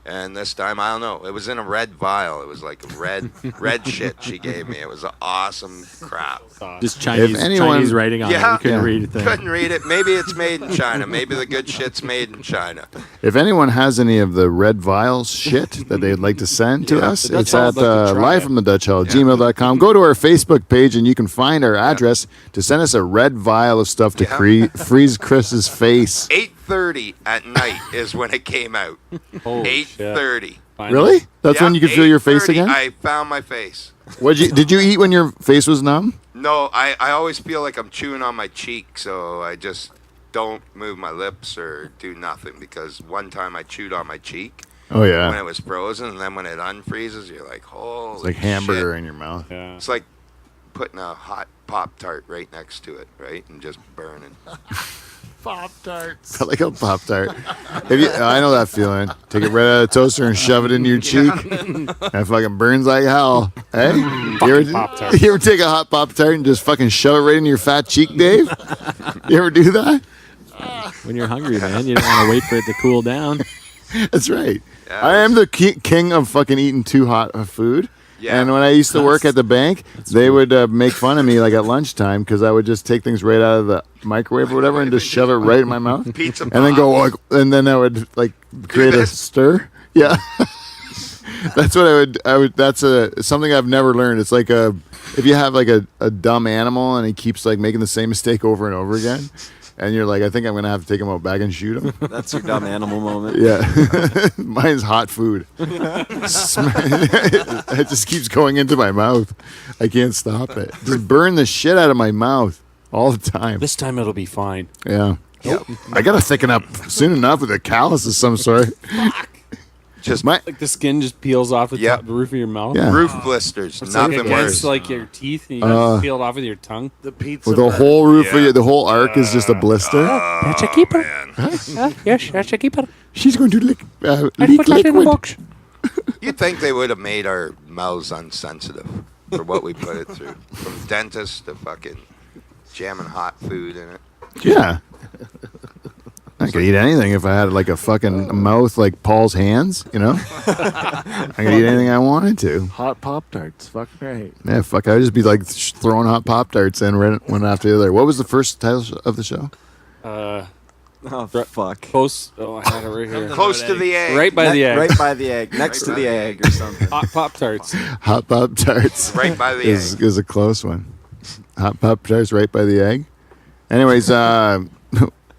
And this time, I don't know. It was in a red vial. It was like red shit she gave me. It was awesome crap. Just Chinese writing on it. Yeah. You couldn't Yeah. read a thing. Couldn't read it. Maybe it's made in China. Maybe the good shit's made in China. If anyone has any of the red vials shit that they'd like to send to us, the Dutch it's Hall at would like to try live it. from the Dutch Hall, gmail.com. Go to our Facebook page and you can find our address to send us a red vial of stuff to freeze Chris's face. 8:30 at night is when it came out. Holy shit. 8:30. Finally. Really? That's when you could feel your face 8:30, again? I found my face. Did you eat when your face was numb? No, I always feel like I'm chewing on my cheek, so I just don't move my lips or do nothing because one time I chewed on my cheek Oh, when yeah. it was frozen, and then when it unfreezes, you're like, holy It's like hamburger shit. in your mouth. Yeah. It's like putting a hot Pop-Tart right next to it, right? And just burning. Pop-Tarts. I like a Pop-Tart. I know that feeling. Take it right out of the toaster and shove it into your cheek. And it fucking burns like hell. Hey? Pop-Tart. You ever take a hot Pop-Tart and just fucking shove it right into your fat cheek, Dave? You ever do that? When you're hungry, man, you don't want to wait for it to cool down. That's right. Yeah, I am the king of fucking eating too hot of food. Yeah. And when I used to work at the bank, they would make fun of me like at lunchtime because I would just take things right out of the microwave or whatever and just shove it right in my mouth. Pizza And then go like, and then I would like create a this. stir. Yeah. That's what I would that's something I've never learned. It's like if you have like a dumb animal and he keeps like making the same mistake over and over again, and you're like, I think I'm gonna have to take him out back and shoot him. That's your dumb animal moment. Yeah. Mine's hot food. It just keeps going into my mouth. I can't stop it. Just burn the shit out of my mouth. all the time. This time it'll be fine. Yeah. I got to thicken up soon enough with a callus of some sort. Just My, Like the skin just peels off the Yep. top, the roof of your mouth. Yeah. roof blisters. It's Nothing like against worse. like your teeth, and you got to peel it off with your tongue. The pizza. with the burn. whole roof, of the whole arc is just a blister. That's a keeper. Man. Yes, that's a keeper. She's going to leak Put that in the liquid. box. You'd think they would have made our mouths unsensitive for what we put it through. From dentists to fucking jamming hot food in it. Yeah. I could eat anything if I had like a fucking mouth like Paul's hands, you know? I could eat anything I wanted to. Hot Pop-Tarts. Fucking right. Yeah, fuck. I would just be like throwing hot Pop-Tarts in one after the other. What was the first title of the show? Oh, fuck. Close. Oh, I had it right here. Close to the egg. Right by the egg. Right by the egg. Next to the egg or something. Hot Pop-Tarts. Hot Pop-Tarts Right by the is, egg. is a close one. Hot Pop-Tarts right by the egg. Anyways,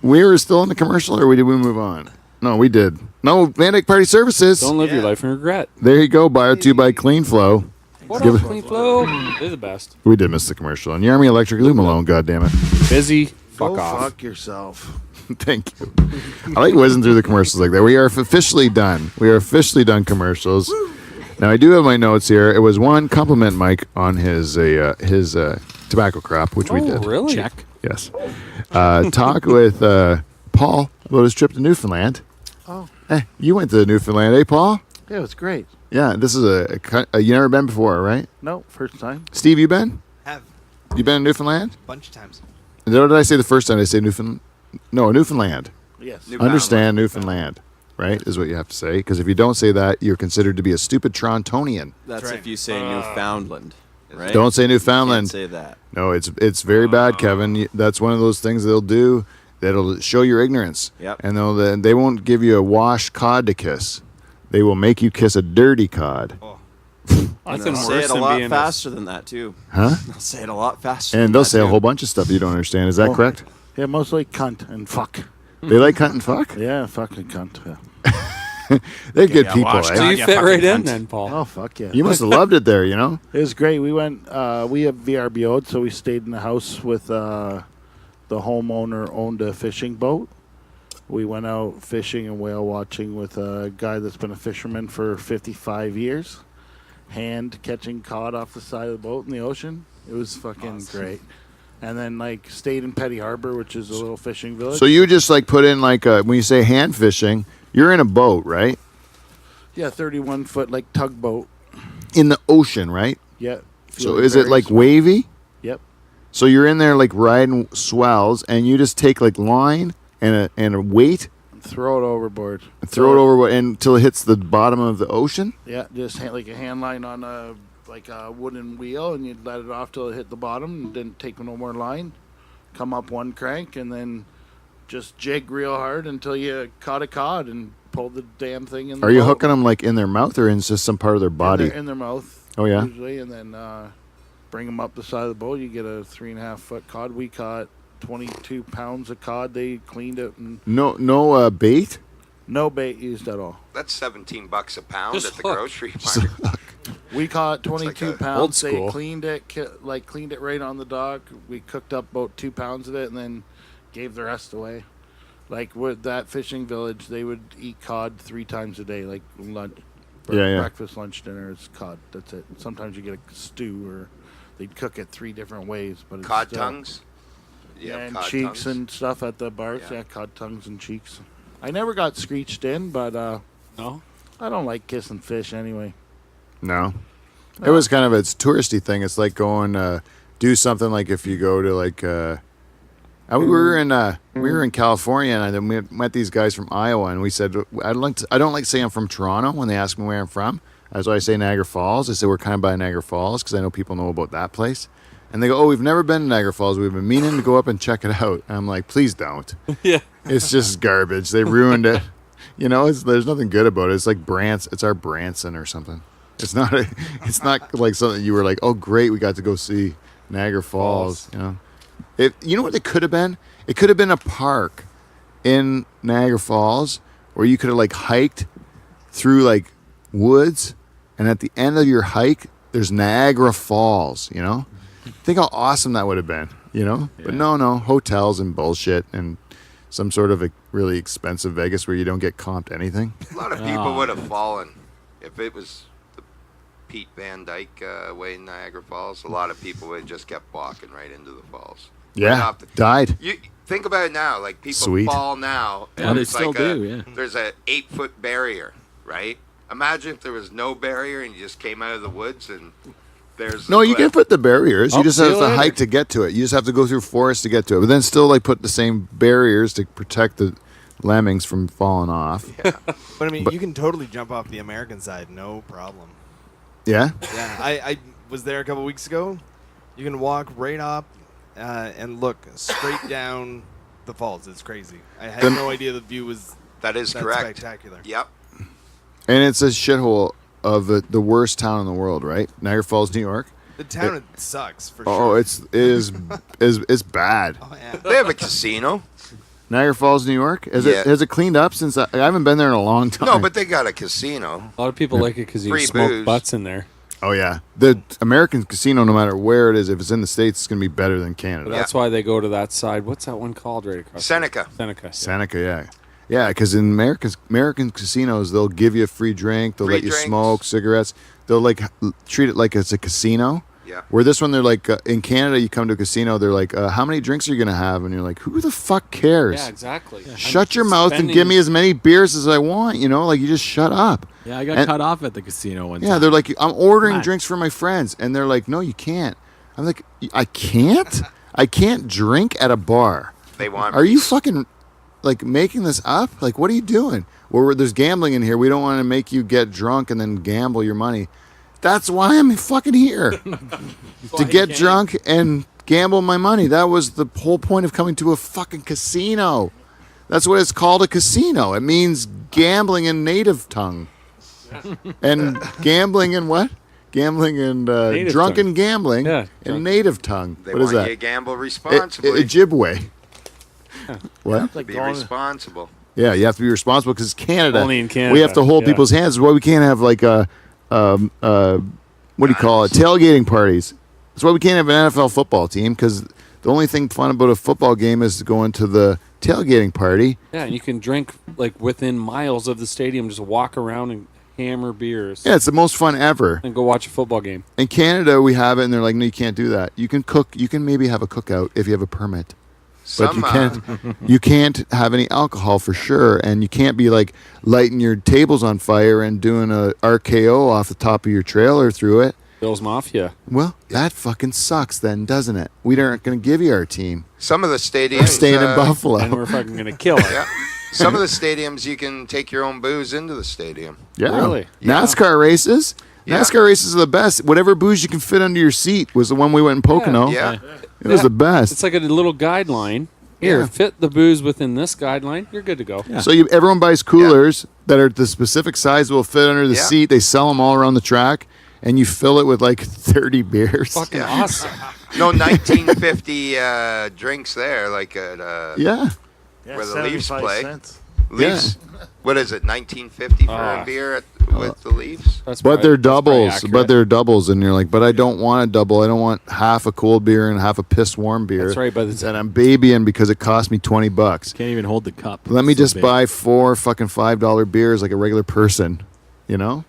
we were still in the commercial, or did we move on? No, we did. No, Van Dyke Party Services. Don't live your life in regret. There you go. Bio2 by Clean Flow. What Give up, it- Clean Flow? They're the best. We did miss the commercial. And Yarmy Electric, leave them alone, goddammit. Busy. Fuck Go off. fuck yourself. Thank you. I like whizzing through the commercials like that. We are officially done. We are officially done commercials. Now I do have my notes here. It was one compliment Mike on his tobacco crop, which we did. Really? Check. Yes. Talk with Paul about his trip to Newfoundland. Oh. Hey, you went to Newfoundland, eh, Paul? Yeah, it was great. Yeah, this is you never been before, right? No, first time. Steve, you been? Have You been in Newfoundland? a bunch of times. Did I say the first time? Did I say Newfoundland? No, Newfoundland. Yes. Understand Newfoundland, right? Is what you have to say. Because if you don't say that, you're considered to be a stupid Torontonian. That's right. if you say Newfoundland, right? Don't say Can't Newfoundland. say that. No, it's very bad, Kevin. That's one of those things they'll do that'll show your ignorance. Yep. And they won't give you a washed cod to kiss. They will make you kiss a dirty cod. Nothing Say worse it a than lot being faster than that too. Huh? They'll say it a lot faster. And than they'll that, say a too. whole bunch of stuff you don't understand. Is that Oh. correct? Yeah, mostly cunt and fuck. They like cunt and fuck? Yeah, fucking cunt. Yeah. They're good yeah, people, washed eh? So you Yeah, fit fucking right in cunt. then, Paul. Oh, fuck yeah. You must have loved it there, you know? It was great. We went, we have VRBO'd, so we stayed in the house with the homeowner owned a fishing boat. We went out fishing and whale watching with a guy that's been a fisherman for 55 years. Hand catching cod off the side of the boat in the ocean. It was fucking great. And then, like, stayed in Petty Harbor, which is a little fishing village. So you just like put in like when you say hand fishing, you're in a boat, right? Yeah, 31-foot, like, tugboat. In the ocean, right? Yeah. So feeling is it very like small. wavy? Yep. So you're in there like riding swells, and you just take like line and a weight Throw it overboard. and throw it over until it hits the bottom of the ocean. Yeah, just like a hand line on a wooden wheel, and you'd let it off till it hit the bottom, and didn't take no more line. Come up one crank, and then just jig real hard until you caught a cod and pulled the damn thing in. The Are you boat. hooking them like in their mouth or in just some part of their body? in their mouth? Oh, yeah? usually, and then bring them up the side of the boat. You get a 3.5-foot cod. We caught 22 pounds of cod. They cleaned it, and No bait. no bait used at all. That's $17 a pound Just at the hook. grocery market. We caught 22 like a- pounds. Old They school. cleaned it, cleaned it right on the dock. We cooked up about 2 pounds of it, and then gave the rest away. Like with that fishing village, they would eat cod 3 times a day, like lunch, Yeah. breakfast, lunch, dinner. It's cod. That's it. Sometimes you get a stew, or they'd cook it 3 different ways. But it's Cod still- tongues? yeah, and cod cheeks tongues. and stuff at the bars. Yeah. Yeah, cod tongues and cheeks. I never got screeched in, but No? I don't like kissing fish anyway. No. It was kind of a touristy thing. It's like going do something like if you go to like we were in California, and then we met these guys from Iowa, and we said I don't like saying I'm from Toronto when they ask me where I'm from. That's why I say Niagara Falls. I say we're kind of by Niagara Falls because I know people know about that place. And they go, "Oh, we've never been to Niagara Falls. We've been meaning to go up and check it out." And I'm like, "Please don't. Yeah. It's just garbage. They ruined it. You know, there's nothing good about it. It's like It's our Branson or something. It's not. It's not like something you were like, "Oh, great, we got to go see Niagara Falls." You know, you know what it could have been? It could have been a park in Niagara Falls where you could have like hiked through like woods, and at the end of your hike, there's Niagara Falls. You know, think how awesome that would have been. you know. But no, hotels and bullshit and some sort of a really expensive Vegas where you don't get comped anything. A lot of people would have fallen if it was the Pete Van Dyke way in Niagara Falls. A lot of people would have just kept walking right into the falls. Right Yeah, off the- died. You think about it now. Like people Sweet. fall now. And Yeah, they it's still like do, yeah. There's a 8-foot barrier, right? Imagine if there was no barrier and you just came out of the woods and there's. No, you can put the barriers. You Oh, just see have you to later. hike to get to it. You just have to go through forest to get to it. But then still, like, put the same barriers to protect the lemmings from falling off. But I mean, But- you can totally jump off the American side, no problem. Yeah? Yeah, I was there a couple weeks ago. You can walk right up and look straight down the falls. It's crazy. I had Then- no idea the view was That is that correct. spectacular. Yep. And it's a shithole of the worst town in the world, right? Niagara Falls, New York. The town it sucks for Oh, sure. it's bad. Oh, yeah. They have a casino. Niagara Falls, New York. Has it cleaned up since I haven't been there in a long time? No, but they got a casino. A lot of people like it because you Free smoke booze. butts in there. Oh yeah, the American casino, no matter where it is, if it's in the States, it's gonna be better than Canada. That's why they go to that side. What's that one called right across? Seneca. Seneca. Seneca, yeah, because in American casinos, they'll give you a free drink, they'll Free let you drinks. smoke cigarettes, they'll like treat it like it's a casino. Yeah. Where this one, they're like in Canada, you come to a casino, they're like, how many drinks are you gonna have? And you're like, who the fuck cares? Yeah, exactly. Shut your mouth and give me as many beers as I want. You know, like you just shut up. Yeah, I got And- cut off at the casino one time. Yeah, they're like, I'm ordering Come on. drinks for my friends, and they're like, no, you can't. I'm like, I can't. I can't drink at a bar. They want. Are you fucking like making this up? Like, what are you doing? Well, there's gambling in here. We don't want to make you get drunk and then gamble your money. That's why I'm fucking here to get drunk and gamble my money. That was the whole point of coming to a fucking casino. That's what it's called, a casino. It means gambling in native tongue. And gambling in what? Gambling and Native drunken tongue. gambling Yeah, in drunk- native tongue. They What is want that? you to gamble responsibly. Ojibwe. What? Like Be going, responsible. Yeah, you have to be responsible because it's Canada. Only in Canada, We have to hold yeah. people's hands. That's why we can't have like what do you call it? Tailgating parties. That's why we can't have an NFL football team because the only thing fun about a football game is going to the tailgating party. Yeah, and you can drink like within miles of the stadium. Just walk around and hammer beers. Yeah, it's the most fun ever. And go watch a football game. In Canada, we have it, and they're like, no, you can't do that. You can cook. You can maybe have a cookout if you have a permit. But you can't have any alcohol for sure, and you can't be like lighting your tables on fire and doing a RKO off the top of your trailer through it. Bill's Mafia. Well, that fucking sucks then, doesn't it? We aren't going to give you our team. Some of the stadiums. We're staying in Buffalo. And we're fucking gonna kill it. Yeah. Some of the stadiums you can take your own booze into the stadium. Yeah. Really? NASCAR races. Yeah. NASCAR races are the best. Whatever booze you can fit under your seat was the one we went in Pocono. Yeah. It was Yeah. the best. It's like a little guideline. Here, Yeah. fit the booze within this guideline. You're good to go. So everyone buys coolers that are the specific size will fit under the Yeah. seat. They sell them all around the track, and you fill it with like 30 beers. Fucking Yeah. awesome. No 1950 drinks there, like at Yeah. yeah, where the Leafs 75 play. cents. Leafs. What is it? 1950 for Ah. a beer with the Leafs. That's But probably- they're that's probably doubles. accurate. But they're doubles, and you're like, but I don't want a double. I don't want half a cold beer and half a piss warm beer. That's right, but it's- and I'm babying because it cost me $20. Can't even hold the cup. Let me It's so just big. buy 4 fucking $5 beers like a regular person, you know,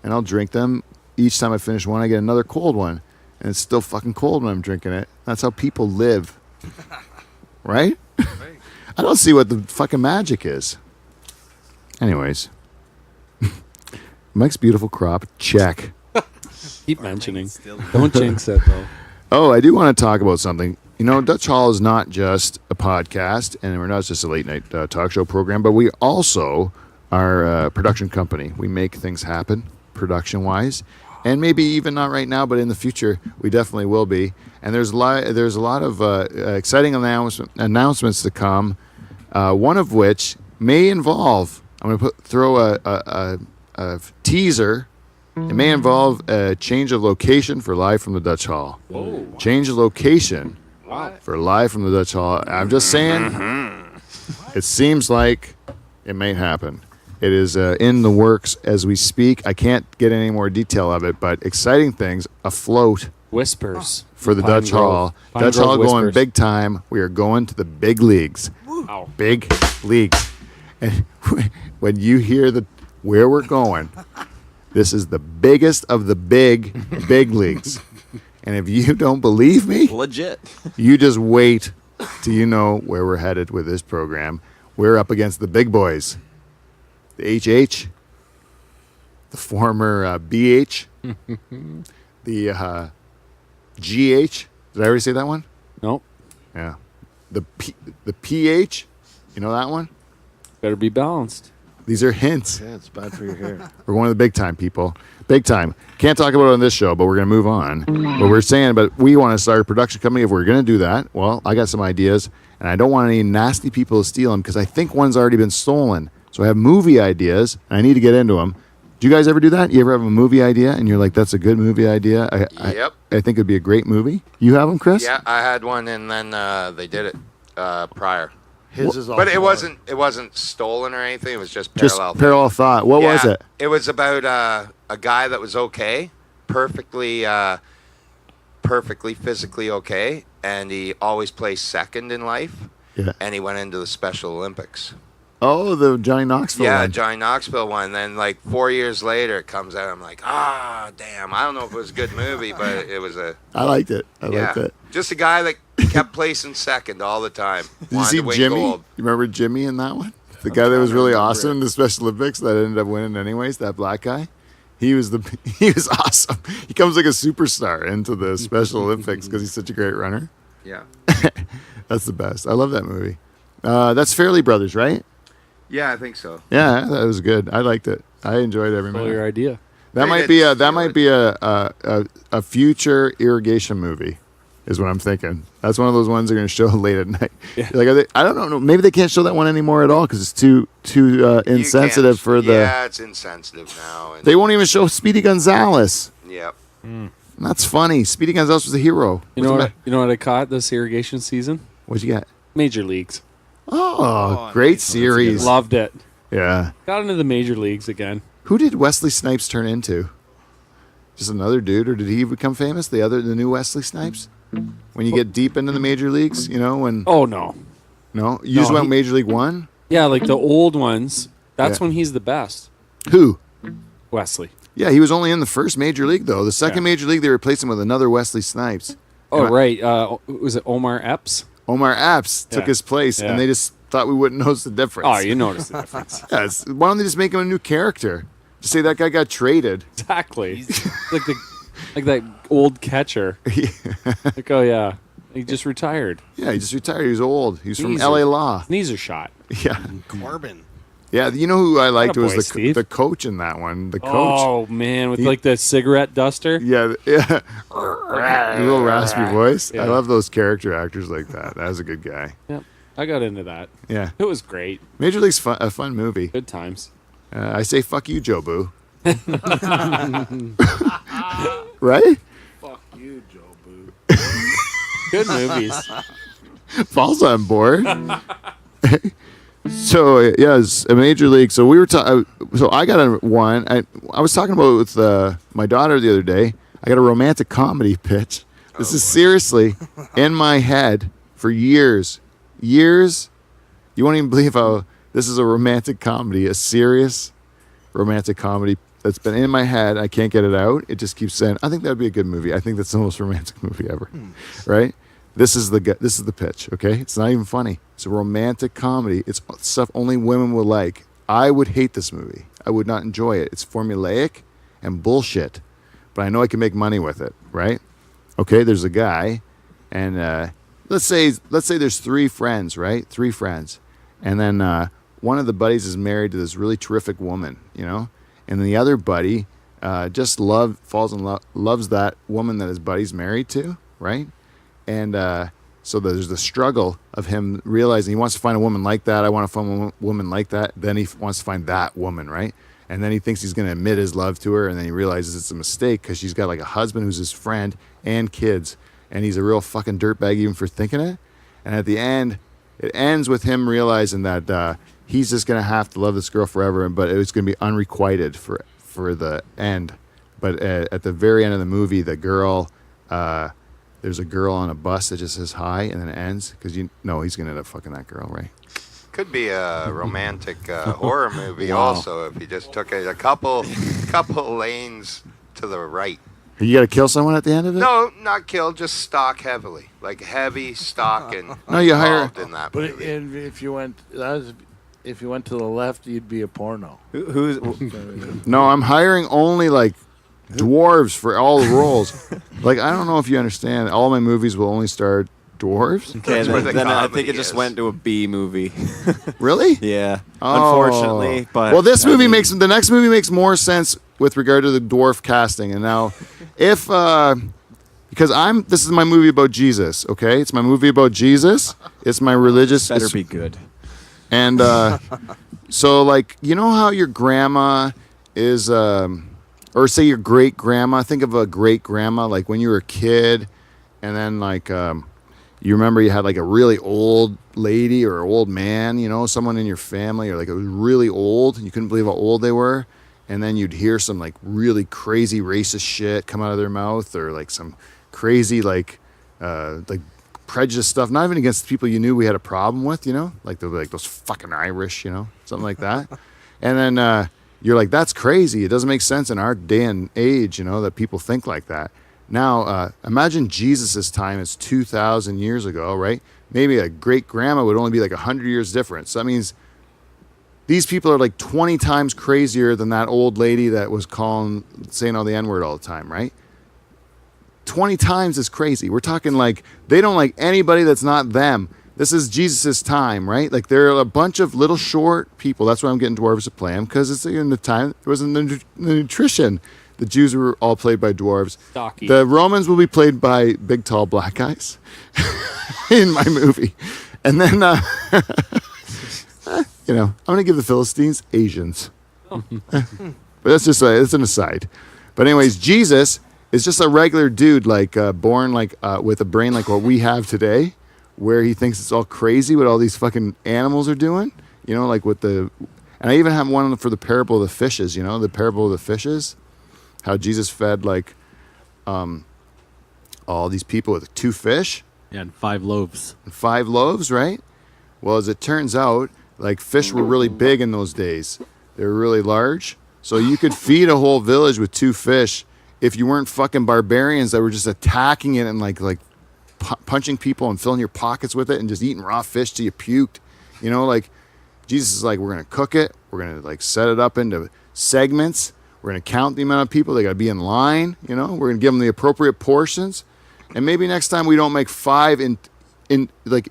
and I'll drink them. Each time I finish one, I get another cold one, and it's still fucking cold when I'm drinking it. That's how people live, right? I don't see what the fucking magic is. Anyways, Mike's beautiful crop, check. Keep mentioning. Still. Don't jinx it though. Oh, I do want to talk about something. You know, Dutch Hall is not just a podcast, and we're not just a late night talk show program, but we also are a production company. We make things happen production wise, and maybe even not right now, but in the future, we definitely will be. And there's a lot of exciting announcements to come. One of which may involve. I'm going to throw a teaser. It may involve a change of location for Live from the Dutch Hall. Whoa. Change of location Wow. for Live from the Dutch Hall. I'm just saying, it seems like it may happen. It is in the works as we speak. I can't get any more detail of it, but exciting things afloat Whispers. for the Pine Dutch Grove. Hall. Pine Dutch Grove Hall going Whispers. big time. We are going to the big leagues. Wow. Big leagues. And when you hear where we're going, this is the biggest of the big leagues. And if you don't believe me, Legit. you just wait till you know where we're headed with this program. We're up against the big boys. The HH, the former BH, the GH. Did I already say that one? Nope. Yeah. The PH. You know that one? Better be balanced. These are hints. Yeah, it's bad for your hair. We're going to the big time, people. Big time. Can't talk about it on this show, but we're going to move on. But we're saying, but we want to start a production company. If we're going to do that, well, I got some ideas, and I don't want any nasty people to steal them because I think one's already been stolen. So I have movie ideas, and I need to get into them. Do you guys ever do that? You ever have a movie idea, and you're like, that's a good movie idea? Yep. I think it'd be a great movie. You have them, Chris? Yeah, I had one, and then they did it prior. His is all But it more- wasn't stolen or anything. It was just Just parallel. parallel thought. What was Yeah, it? It was about a guy that was okay, perfectly physically okay, and he always placed second in life. Yeah. And he went into the Special Olympics. Oh, the Johnny Knoxville Yeah, one. Johnny Knoxville one. Then like 4 years later, it comes out. I'm like, damn. I don't know if it was a good movie, but it was a I liked it. I yeah, liked it. just a guy that kept placing second all the time. Did you Wanted see to win Jimmy? gold. You remember Jimmy in that one? The guy that was really awesome in the Special Olympics that ended up winning anyways, that black guy? He was awesome. He comes like a superstar into the Special Olympics because he's such a great runner. Yeah. That's the best. I love that movie. That's Fairley Brothers, right? Yeah, I think so. Yeah, that was good. I liked it. I enjoyed every Well, minute. your idea. That They might didn't be steal a future irrigation movie, is what I'm thinking. That's one of those ones they're going to show late at night. Yeah. Like I don't know. Maybe they can't show that one anymore at all because it's too You insensitive can't- for the. Yeah, it's insensitive now. And, They won't even show Speedy Gonzalez. Yep. That's funny. Speedy Gonzalez was a hero. You know what I caught this irrigation season? What'd you get? Major leagues. Oh, Oh, great nice. series. Loved it. Yeah. Got into the major leagues again. Who did Wesley Snipes turn into? Just another dude, or did he become famous? The new Wesley Snipes? When you get deep into the major leagues, when Oh no. no, you just No, went he- Major League One. Yeah, like the old ones. That's Yeah. when he's the best. Who? Wesley. Yeah, he was only in the first major league though. The second Yeah. major league, they replaced him with another Wesley Snipes. Oh And right. Was it Omar Epps? Omar Apps took Yeah. his place, Yeah. and they just thought we wouldn't notice the difference. Oh, you noticed the difference. Yes. Why don't they just make him a new character? Just say that guy got traded. Exactly. like that old catcher. Like, oh yeah, he just retired. Yeah, he just retired. He was old. He was from Knees LA are- Law. Knees are shot. Yeah. Corbin. Yeah, you know who I liked Attaboy, was the Steve. the coach in that one. The coach. Oh man, with like the cigarette duster. Yeah, yeah. A little raspy voice. Yeah. I love those character actors like that. That was a good guy. Yep. I got into that. Yeah. It was great. Major League's a fun movie. Good times. I say fuck you, Joe Boo. Right? Fuck you, Joe Boo. Good movies. Falls on board. So yes, a major league. So we were talking. So I got a one. I was talking about it with my daughter the other day. I got a romantic comedy pitch. This is seriously in my head for years. Years. You won't even believe how this is a romantic comedy, a serious romantic comedy that's been in my head. I can't get it out. It just keeps saying, I think that would be a good movie. I think that's the most romantic movie ever. Right? This is the pitch, okay? It's not even funny. It's a romantic comedy. It's stuff only women will like. I would hate this movie. I would not enjoy it. It's formulaic and bullshit. But I know I can make money with it, right? Okay, there's a guy, and let's say there's three friends, right? Three friends. And then one of the buddies is married to this really terrific woman, and then the other buddy falls in love, loves that woman that his buddy's married to, right? And so there's the struggle of him realizing he wants to find a woman like that. I want to find a woman like that. Then he wants to find that woman, right? And then he thinks he's going to admit his love to her, and then he realizes it's a mistake because she's got like a husband who's his friend and kids, and he's a real fucking dirtbag even for thinking it. And at the end, it ends with him realizing that he's just going to have to love this girl forever, but it's going to be unrequited for the end. But at the very end of the movie, the girl there's a girl on a bus that just says hi and then it ends because he's gonna end up fucking that girl, right? Could be a romantic horror movie Wow. also if you just took it a couple lanes to the right. You got to kill someone at the end of it? No, not kill, just stalk heavily, like heavy stalking. No, you hire- involved in that But movie. if you went to the left, you'd be a porno. Who's No, I'm hiring only like dwarves for all the roles. Like I don't know if you understand. All my movies will only star dwarves. okay? That's where Then, the then I think comedy it just is. went to a B movie. Really? Yeah, Oh. unfortunately. But well, this I movie mean, the next movie makes more sense with regard to the dwarf casting. And now, if because this is my movie about Jesus. Okay, it's my movie about Jesus. It's my religious. better it's- be good. And so, like, you know how your grandma is, or say your great grandma. Think of a great grandma, like when you were a kid, and then like you remember you had like a really old lady or old man, someone in your family, or like it was really old, and you couldn't believe how old they were, and then you'd hear some like really crazy racist shit come out of their mouth, or like some crazy like prejudice stuff, not even against people you knew we had a problem with, like they'll be like those fucking Irish, something like that. And then you're like, that's crazy. It doesn't make sense in our day and age, that people think like that. Now, imagine Jesus's time is 2,000 years ago, right? Maybe a great grandma would only be like 100 years different. So that means these people are like 20 times crazier than that old lady that was saying all the N-word all the time, right? 20 times as crazy. We're talking like they don't like anybody that's not them. This is Jesus's time, right? Like there are a bunch of little short people. That's why I'm getting dwarves to play them, because it's in the time it was in the nutrition. The Jews were all played by dwarves. Stocky. The Romans will be played by big, tall, black guys in my movie. And then, I'm going to give the Philistines Asians. But that's just it's an aside. But anyways, Jesus is just a regular dude, like born like with a brain like what we have today, where he thinks it's all crazy what all these fucking animals are doing. Like with and I even have one for the parable of the fishes. The parable of the fishes, how Jesus fed like all these people with 2 fish Yeah, and 5 loaves. and 5 loaves, right? Well, as it turns out, like fish were really big in those days. They were really large, so you could feed a whole village with 2 fish. If you weren't fucking barbarians that were just attacking it and like punching people and filling your pockets with it and just eating raw fish till you puked, like Jesus is like, we're gonna cook it, we're gonna like set it up into segments, we're gonna count the amount of people, they gotta be in line, we're gonna give them the appropriate portions, and maybe next time we don't make 5 in like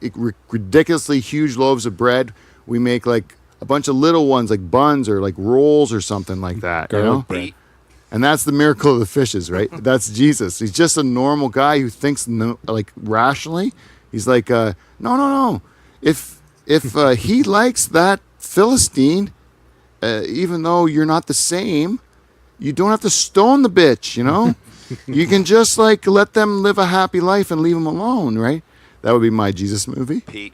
ridiculously huge loaves of bread, we make like a bunch of little ones like buns or like rolls or something like that, Garlic bread. And that's the miracle of the fishes, right? That's Jesus. He's just a normal guy who thinks like rationally. He's like, no. If he likes that Philistine, even though you're not the same, you don't have to stone the bitch, You can just like let them live a happy life and leave them alone, right? That would be my Jesus movie. Pete,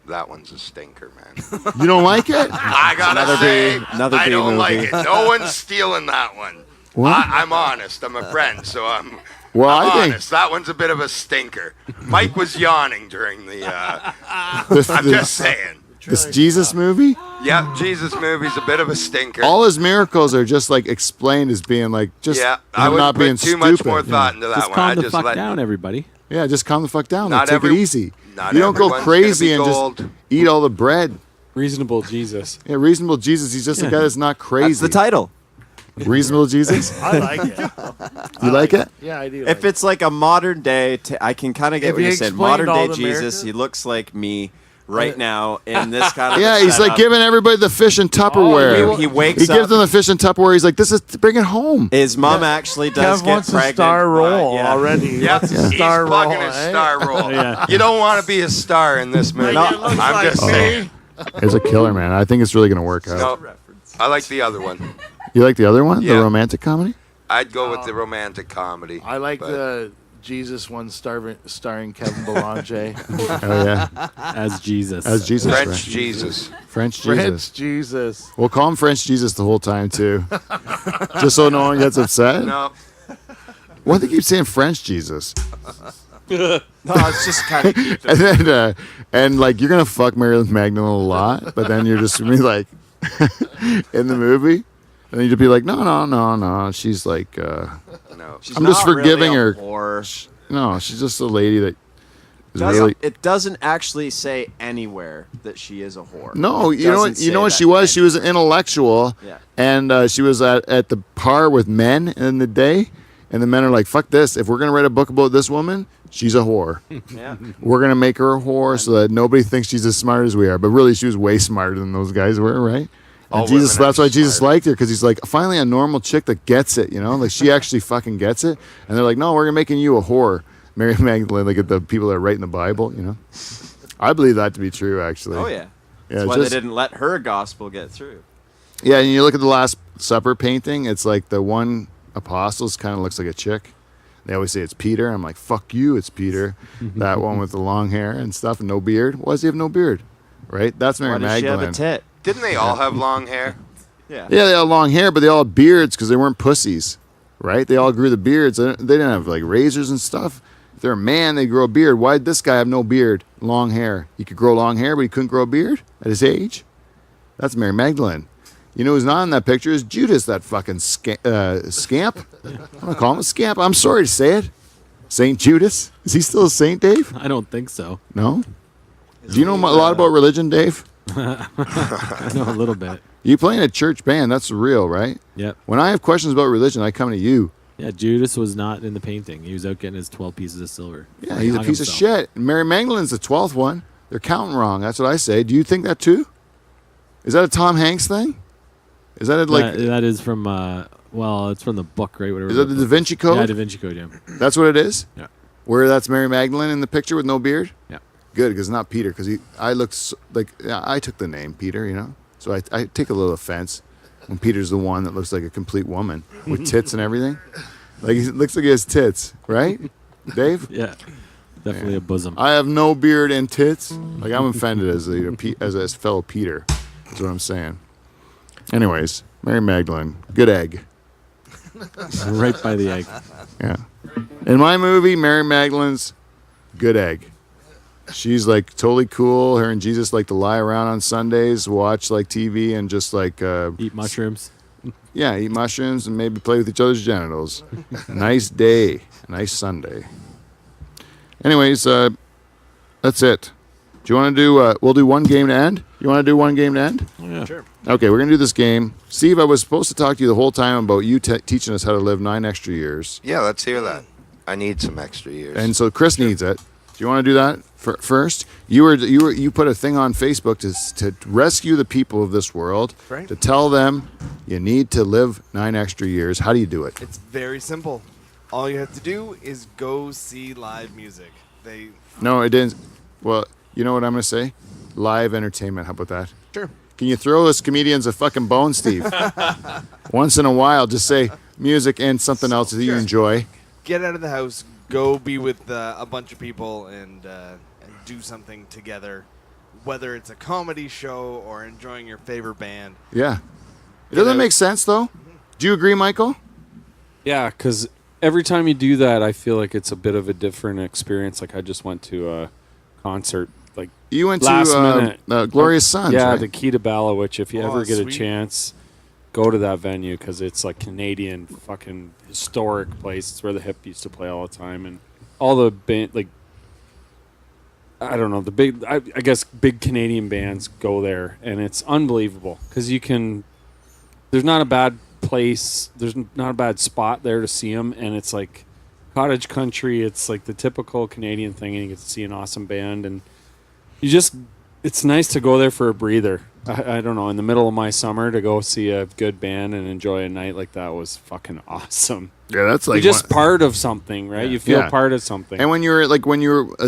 that one's a stinker, man. You don't like it? I gotta Another say, another I B don't like movie. it. No one's stealing that one. What? I'm honest. I'm a friend, so I'm I think honest. That one's a bit of a stinker. Mike was yawning during the. this, I'm just saying. this Jesus movie, Yeah, Jesus movie's a bit of a stinker. all his miracles are just like explained as being like just yeah, I him wouldn't not being put too stupid. much more thought into that Just one. calm I the just fuck let down, everybody. Yeah, just calm the fuck down. Not Like, take every- it easy. not You don't go everyone's crazy gonna and be just gold. eat all the bread. Reasonable Jesus. Yeah, reasonable Jesus. He's just a guy that's not crazy. That's the title. Reasonable Jesus. I like it. You like it? Yeah, I do. If it's like a modern day, I can kind of get If what he you said. explained Modern all day the Jesus, miracles- he looks like me right now in this kind of. Yeah, he's like giving everybody the fish in Tupperware. He wakes He gives up. them the fish in Tupperware. He's like, "This is bring it home." His mom actually does Kev get wants pregnant. a star roll yeah. already. He Yeah, wants a he's star plugging roll, his eh? star roll. Yeah. You don't want to be a star in this movie. No, I'm just saying. It's a killer, man. I think it's really gonna work out. No, I like the other one. You like the other one, the Yeah. romantic comedy? I'd go with the romantic comedy. I like but- the Jesus one starring Kevin Belanger. Oh yeah, As Jesus. as Jesus, French right? Jesus. French Jesus. French Jesus. We'll call him French Jesus the whole time too, just so no one gets upset. No, Why do they keep saying French Jesus? No, it's just kind of keep And then, and like you're gonna fuck Mary Magdalene a lot, but then you're just gonna be like in the movie, and you just be like, no. She's like, no. She's I'm just not forgiving really a her. whore. No, she's just a lady that is Doesn't- really. It doesn't actually say anywhere that she is a whore. No, It you know what? doesn't You know say what that she was? She anywhere. was an intellectual, Yeah. and she was at the par with men in the day. And the men are like, "Fuck this! If we're gonna write a book about this woman, she's a whore. Yeah. We're gonna make her a whore so that nobody thinks she's as smart as we are." But really, she was way smarter than those guys were, right? All And Jesus, women are that's why Jesus smart. liked her, because he's like, finally a normal chick that gets it, you know, like she actually fucking gets it. And they're like, "No, we're making you a whore." Mary Magdalene, like at the people that are writing the Bible, you know. I believe that to be true, actually. Oh yeah. Yeah, That's why just- they didn't let her gospel get through. Yeah, and you look at the Last Supper painting, it's like the one apostles kind of looks like a chick. They always say it's Peter. I'm like, fuck you, it's Peter. That one with the long hair and stuff and no beard. Why does he have no beard? Right? That's Mary Why does she Magdalene. have a tit? Didn't they all have long hair? Yeah. Yeah, they had long hair, but they all had beards because they weren't pussies, right? They all grew the beards. They didn't have like razors and stuff. If they're a man, they grow a beard. Why did this guy have no beard? Long hair. He could grow long hair, but he couldn't grow a beard at his age? That's Mary Magdalene. You know who's not in that picture is Judas, that fucking scamp. I'm gonna call him a scamp. I'm sorry to say it. Saint Judas. Is he still a saint, Dave? I don't think so. No? Do you know a lot about religion, Dave? I know a little bit. You play in a church band. That's real, right? Yep. When I have questions about religion, I come to you. Yeah, Judas was not in the painting. He was out getting his 12 pieces of silver. Yeah, He he's a hung piece of himself. shit. Mary Magdalene's the 12th one. They're counting wrong. That's what I say. Do you think that too? Is that a Tom Hanks thing? Is that like? That is from, well, it's from the book, right? Whatever. Is that the Da Vinci Code? Yeah, Da Vinci Code, yeah. That's what it is? Yeah. Where that's Mary Magdalene in the picture with no beard? Yeah. Good, because not Peter, because I looked like, yeah, I took the name Peter, you know? So I take a little offense when Peter's the one that looks like a complete woman with tits and everything. Like, he looks like he has tits, right? Dave? Yeah. Definitely a bosom. I have no beard and tits. Like, I'm offended as a fellow Peter, is what I'm saying. Anyways, Mary Magdalene, good egg. Right by the egg. Yeah. In my movie, Mary Magdalene's good egg. She's like totally cool. Her and Jesus like to lie around on Sundays, watch like TV, and just like Eat mushrooms. yeah, eat mushrooms and maybe play with each other's genitals. Nice day, nice Sunday. Anyways, that's it. Do you want to do? We'll do one game to end. You want to do one game to end? Yeah. Sure. Okay, we're gonna do this game. Steve, I was supposed to talk to you the whole time about you teaching us how to live 9 extra years, Yeah, let's hear that. I need some extra years. and so Chris needs it. Do you want to do that first? You put a thing on Facebook to rescue the people of this world, Right. to tell them you need to live 9 extra years. How do you do it? It's very simple. All you have to do is go see live music. They No, it didn't. Well, you know what I'm gonna say? Live entertainment. How about that? sure. Can you throw us comedians a fucking bone, Steve? Once in a while, just say music and something else that you Sure. enjoy. Get out of the house, go be with a bunch of people, and do something together. Whether it's a comedy show or enjoying your favorite band. Yeah. Doesn't that out. make sense, though? Do you agree, Michael? Yeah, because every time you do that, I feel like it's a bit of a different experience. Like I just went to a concert, like You went last to minute. Glorious Sons, yeah, right? the Key to Bala, which if you Oh, ever get sweet. a chance, go to that venue because it's like Canadian fucking historic place. It's where the Hip used to play all the time, and all the like I don't know, the big I guess big Canadian bands go there, and it's unbelievable because you can. There's not a bad place. There's not a bad spot there to see them, and it's like cottage country. It's like the typical Canadian thing, and you get to see an awesome band, and you just. It's nice to go there for a breather. I don't know, in the middle of my summer to go see a good band and enjoy a night like that was fucking awesome. Yeah, that's You're like just part of something, right? You feel Yeah. part of something. And when you're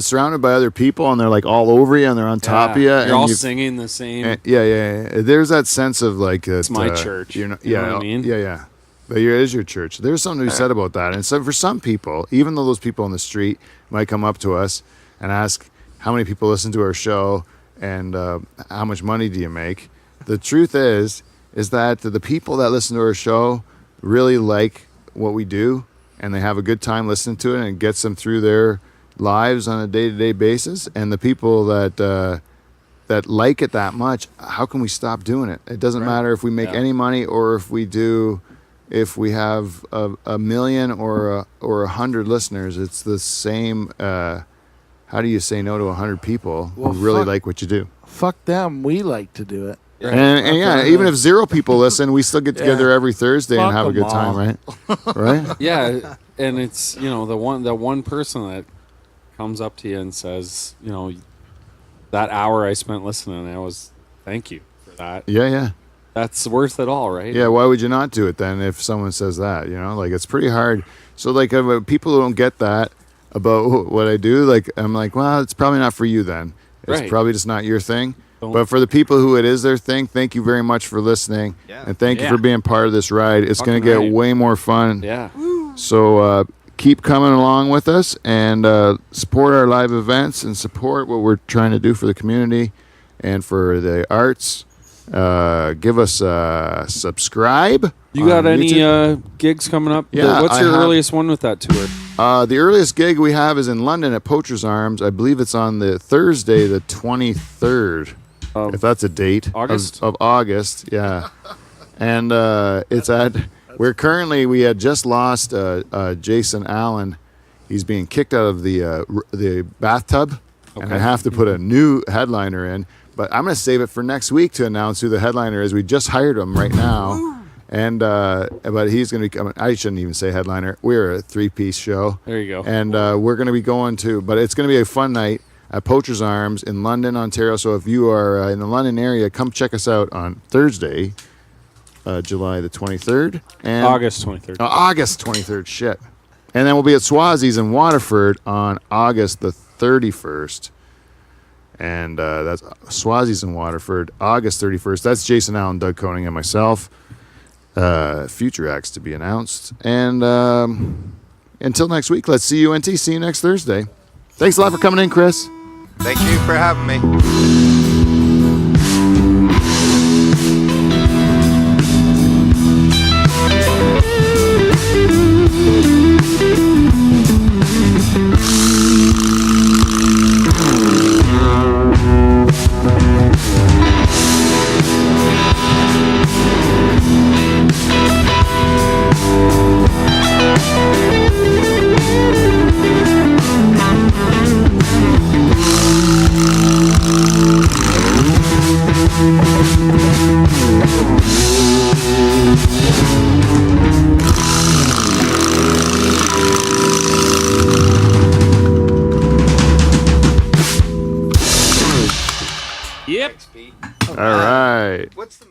surrounded by other people and they're like all over you and they're on top of you, You're and all you singing the same. yeah. There's that sense of like It's my church. You're not, You know yeah, what I mean? Yeah. But it is your church. There's something to be said about that. And so for some people, even though those people on the street might come up to us and ask how many people listen to our show and how much money do you make, the truth is that the people that listen to our show really like what we do, and they have a good time listening to it, and it gets them through their lives on a day-to-day basis. And the people that like it that much, how can we stop doing it? It doesn't matter if we make any money or if we have a million or 100 listeners. It's the same. How do you say no to 100 people who really like what you do? Fuck them. We like to do it. And yeah, even if 0 people listen, we still get together every Thursday and have a good time, right? Right? Yeah, and it's the one person that comes up to you and says, that hour I spent listening, thank you for that. Yeah. That's worth it all, right? Yeah, why would you not do it then if someone says that? Like it's pretty hard. So like people who don't get that about what I do, like I'm like, well, it's probably not for you then. It's probably just not your thing. But for the people who it is their thing, thank you very much for listening. Yeah. And thank you for being part of this ride. It's going to get right. way more fun. Yeah. So keep coming along with us and support our live events and support what we're trying to do for the community and for the arts. Give us a subscribe. You got on any YouTube. gigs coming up? Yeah, What's I your have. earliest one with that tour? The earliest gig we have is in London at Poacher's Arms. I believe it's on the Thursday, the 23rd. If that's a date. August? Of August, yeah. And it's at... We had just lost Jason Allen. He's being kicked out of the bathtub. And I have to put a new headliner in. But I'm going to save it for next week to announce who the headliner is. We just hired him right now. And but he's going to be coming. I shouldn't even say headliner. We're a 3-piece show. There you go. And we're going to be going to, but it's going to be a fun night at Poacher's Arms in London, Ontario. So if you are in the London area, come check us out on Thursday, July the 23rd. And August 23rd. August 23rd, shit. And then we'll be at Swazi's in Waterford on August the 31st. And that's Swazi's in Waterford, August 31st. That's Jason Allen, Doug Koenig, and myself. Future acts to be announced. And until next week, let's see you, NT. See you next Thursday. Thanks a lot for coming in, Chris. Thank you for having me. Yep. Thanks, Pete. All right. What's the